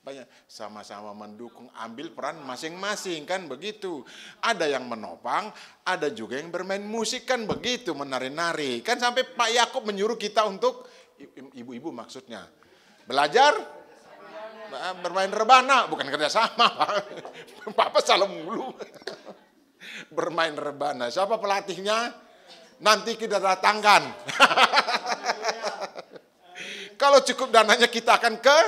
D: Banyak sama-sama mendukung, ambil peran masing-masing kan begitu. Ada yang menopang, ada juga yang bermain musik kan begitu, menari-nari. Kan sampai Pak Yakub menyuruh kita untuk, ibu-ibu maksudnya, belajar bermain rebana, bukan kerjasama Pak. Papa salah mulu. Bermain rebana. Siapa pelatihnya? nanti kita datangkan. Kalau cukup dananya kita akan ke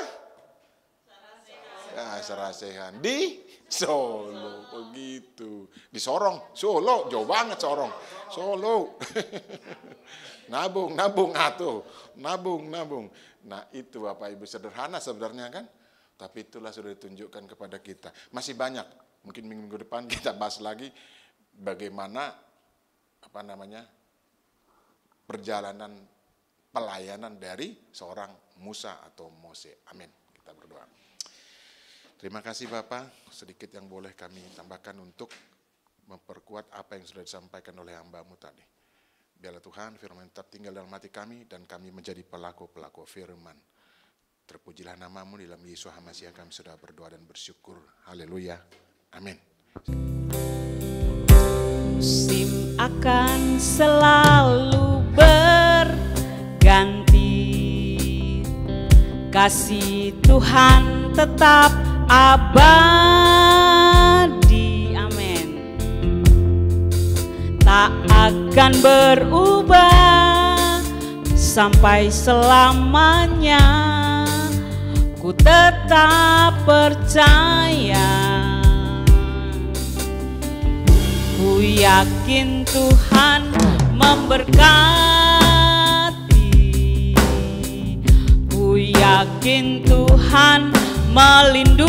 D: Sarasehan di Solo, begitu. Di Sorong, Solo, jauh banget Sorong. Solo. Nabung atuh. Nabung. Nah, itu Bapak Ibu sederhana sebenarnya kan? Tapi itulah sudah ditunjukkan kepada kita. Masih banyak. Mungkin minggu depan kita bahas lagi bagaimana perjalanan pelayanan dari seorang Musa atau Mose. Amin. Kita berdoa. Terima kasih Bapak, sedikit yang boleh kami tambahkan untuk memperkuat apa yang sudah disampaikan oleh hamba-Mu tadi. Biarlah Tuhan firman tetap tinggal dalam hati kami dan kami menjadi pelaku-pelaku firman. Terpujilah nama-Mu, dalam Yesus Hamasiah kami sudah berdoa dan bersyukur. Haleluya. Amin.
F: Musim akan selalu berganti, kasih Tuhan tetap abadi, amin. Tak akan berubah sampai selamanya, ku tetap percaya. Ku yakin Tuhan memberkati, ku yakin Tuhan melindungi,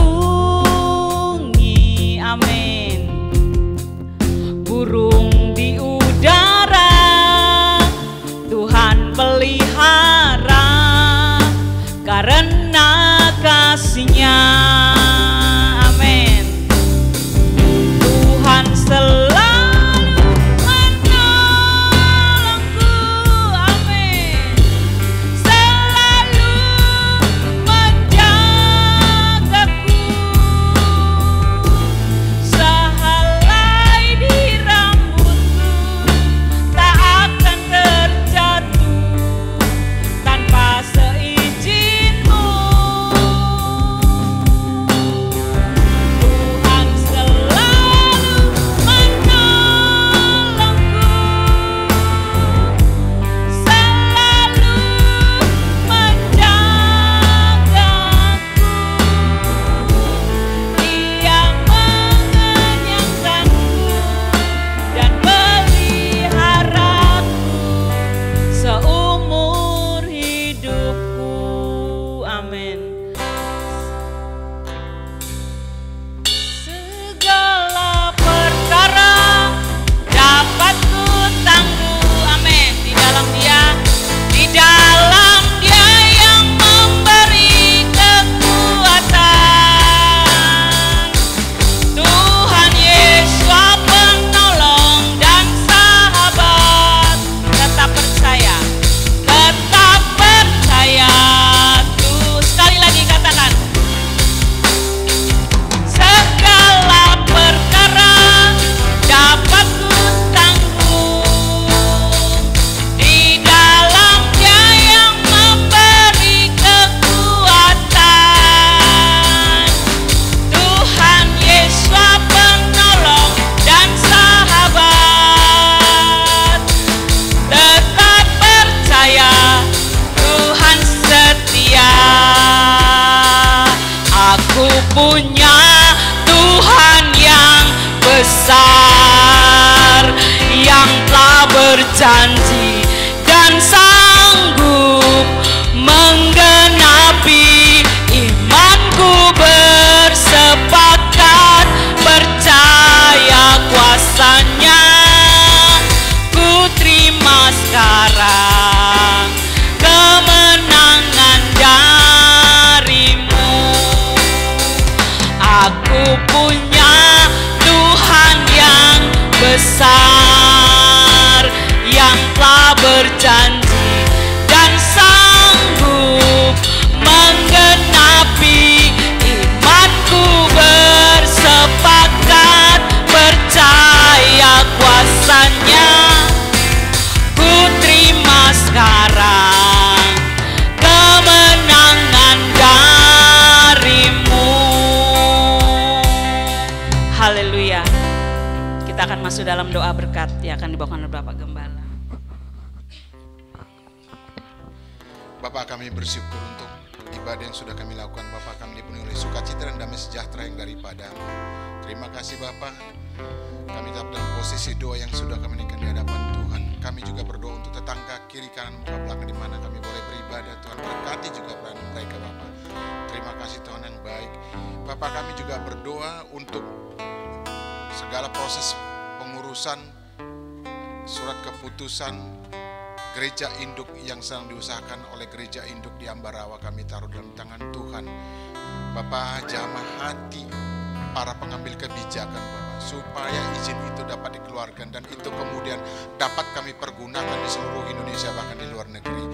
F: amin. Burung di udara Tuhan pelihara, karena kasih-Nya, amin. Tuhan selalu menolongku, amin. Selalu menjagaku, sehelai di rambutku tak akan terjatuh tanpa seizin-Mu. Tuhan selalu menolongku, selalu menjagaku. Dia mengenyangkanku dan peliharaku seumur hidupku, amin. Segala perkara dapat ku tangguh, amin. Di dalam Dia yang memberi kekuatan. Tuhan Yesus penolong dan sahabat. Tetap percaya tuh. Sekali lagi katakan, segala perkara dapat ku tangguh di dalam Dia yang memberi kekuatan. Tuhan Yesus penolong dan sahabat. Tetap percaya, Tuhan setia. Aku punya Tuhan yang besar, yang telah berjanji dan sanggup menggenapi. Imanku bersepakat percaya kuasa-Nya. Ku terima sekarang kemenangan dari-Mu. Aku punya Tuhan yang besar, yang telah berjanji dan sanggup menggenapi. Imanku bersepakat percaya kuasa-Nya. Ku terima sekarang kemenangan dari-Mu. Haleluya. Kita akan masuk dalam doa berkat yang akan dibawakan oleh Bapak Gembala.
D: Bapak, kami bersyukur untuk ibadah yang sudah kami lakukan. Bapak, kami dipenuhi oleh sukacita dan damai sejahtera yang daripada-Mu. Terima kasih Bapak. Kami tetap dalam posisi doa yang sudah kami naikkan di hadapan Tuhan. Kami juga berdoa untuk tetangga kiri kanan muka belakang di mana kami boleh beribadah. Tuhan berkati juga peran mereka Bapak. Terima kasih Tuhan yang baik. Bapak, kami juga berdoa untuk segala proses pengurusan surat keputusan gereja induk yang sedang diusahakan oleh gereja induk di Ambarawa, kami taruh dalam tangan Tuhan. Bapak, jamah hati para pengambil kebijakan Bapak, supaya izin itu dapat dikeluarkan dan itu kemudian dapat kami pergunakan di seluruh Indonesia bahkan di luar negeri,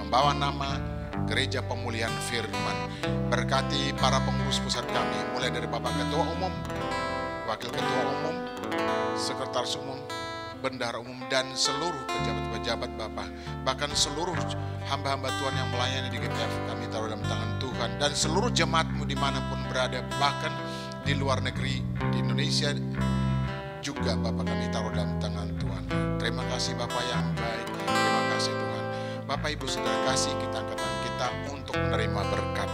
D: membawa nama Gereja Pemulihan Firman. Berkati para pengurus pusat kami, mulai dari Bapak Ketua Umum, Wakil Ketua Umum, Sekretaris Umum, Bendahara Umum, dan seluruh pejabat-pejabat Bapak, bahkan seluruh hamba-hamba Tuhan yang melayani di GPF, kami taruh dalam tangan Tuhan, dan seluruh jemaat-Mu dimanapun berada, bahkan di luar negeri, di Indonesia juga Bapak, kami taruh dalam tangan Tuhan. Terima kasih Bapak yang baik, terima kasih Tuhan. Bapak Ibu Saudara kasih, kita angkat tangan kita untuk menerima berkat.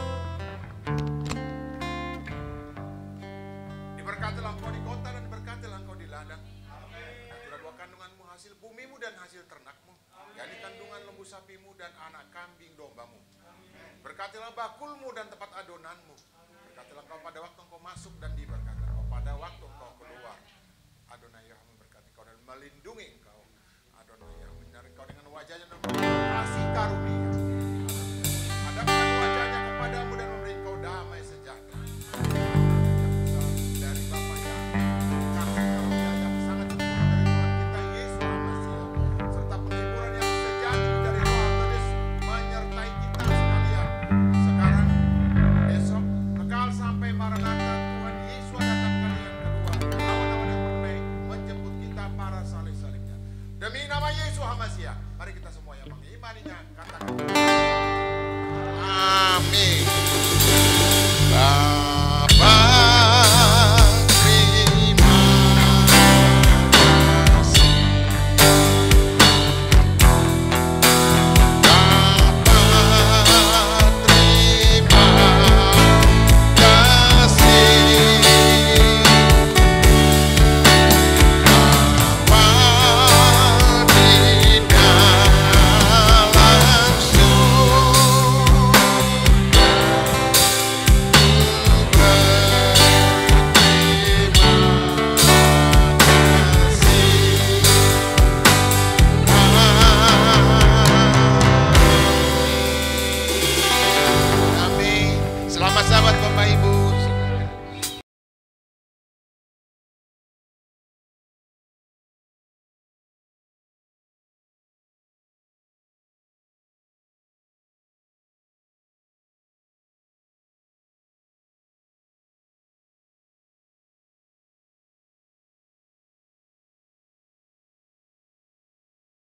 D: Diberkatilah Engkau di kota dan diberkatilah Engkau di ladang. Dua kandunganmu, hasil bumimu dan hasil ternakmu, yakni kandungan lembu sapimu dan anak kambing dombamu. Berkatilah bakulmu dan tempat adonanmu. Berkatilah Engkau pada waktu Engkau masuk dan diberkatilah Engkau pada waktu Engkau keluar. Adonai Yahweh memberkati Engkau dan melindungi Engkau. Adonai Yahweh menyinari Engkau dengan wajahnya dan kasih karunia. Hadapkan wajahnya kepadamu dan memberi Engkau damai sejahtera. Dari Bapa yang kasih karunia yang sangat sempurna dari Tuhan kita Yesus Masihi, serta penghiburan yang sejati dari Roh Kudus menyertai kita sekalian. Sekarang, besok, kekal sampai Maranatha, Tuhan Yesus datang kali yang kedua. Awan-awan yang bernai menjemput kita para salib-salibnya. Demi nama Yesus Masihi, mari kita semua yang mengimaninya katakan amin.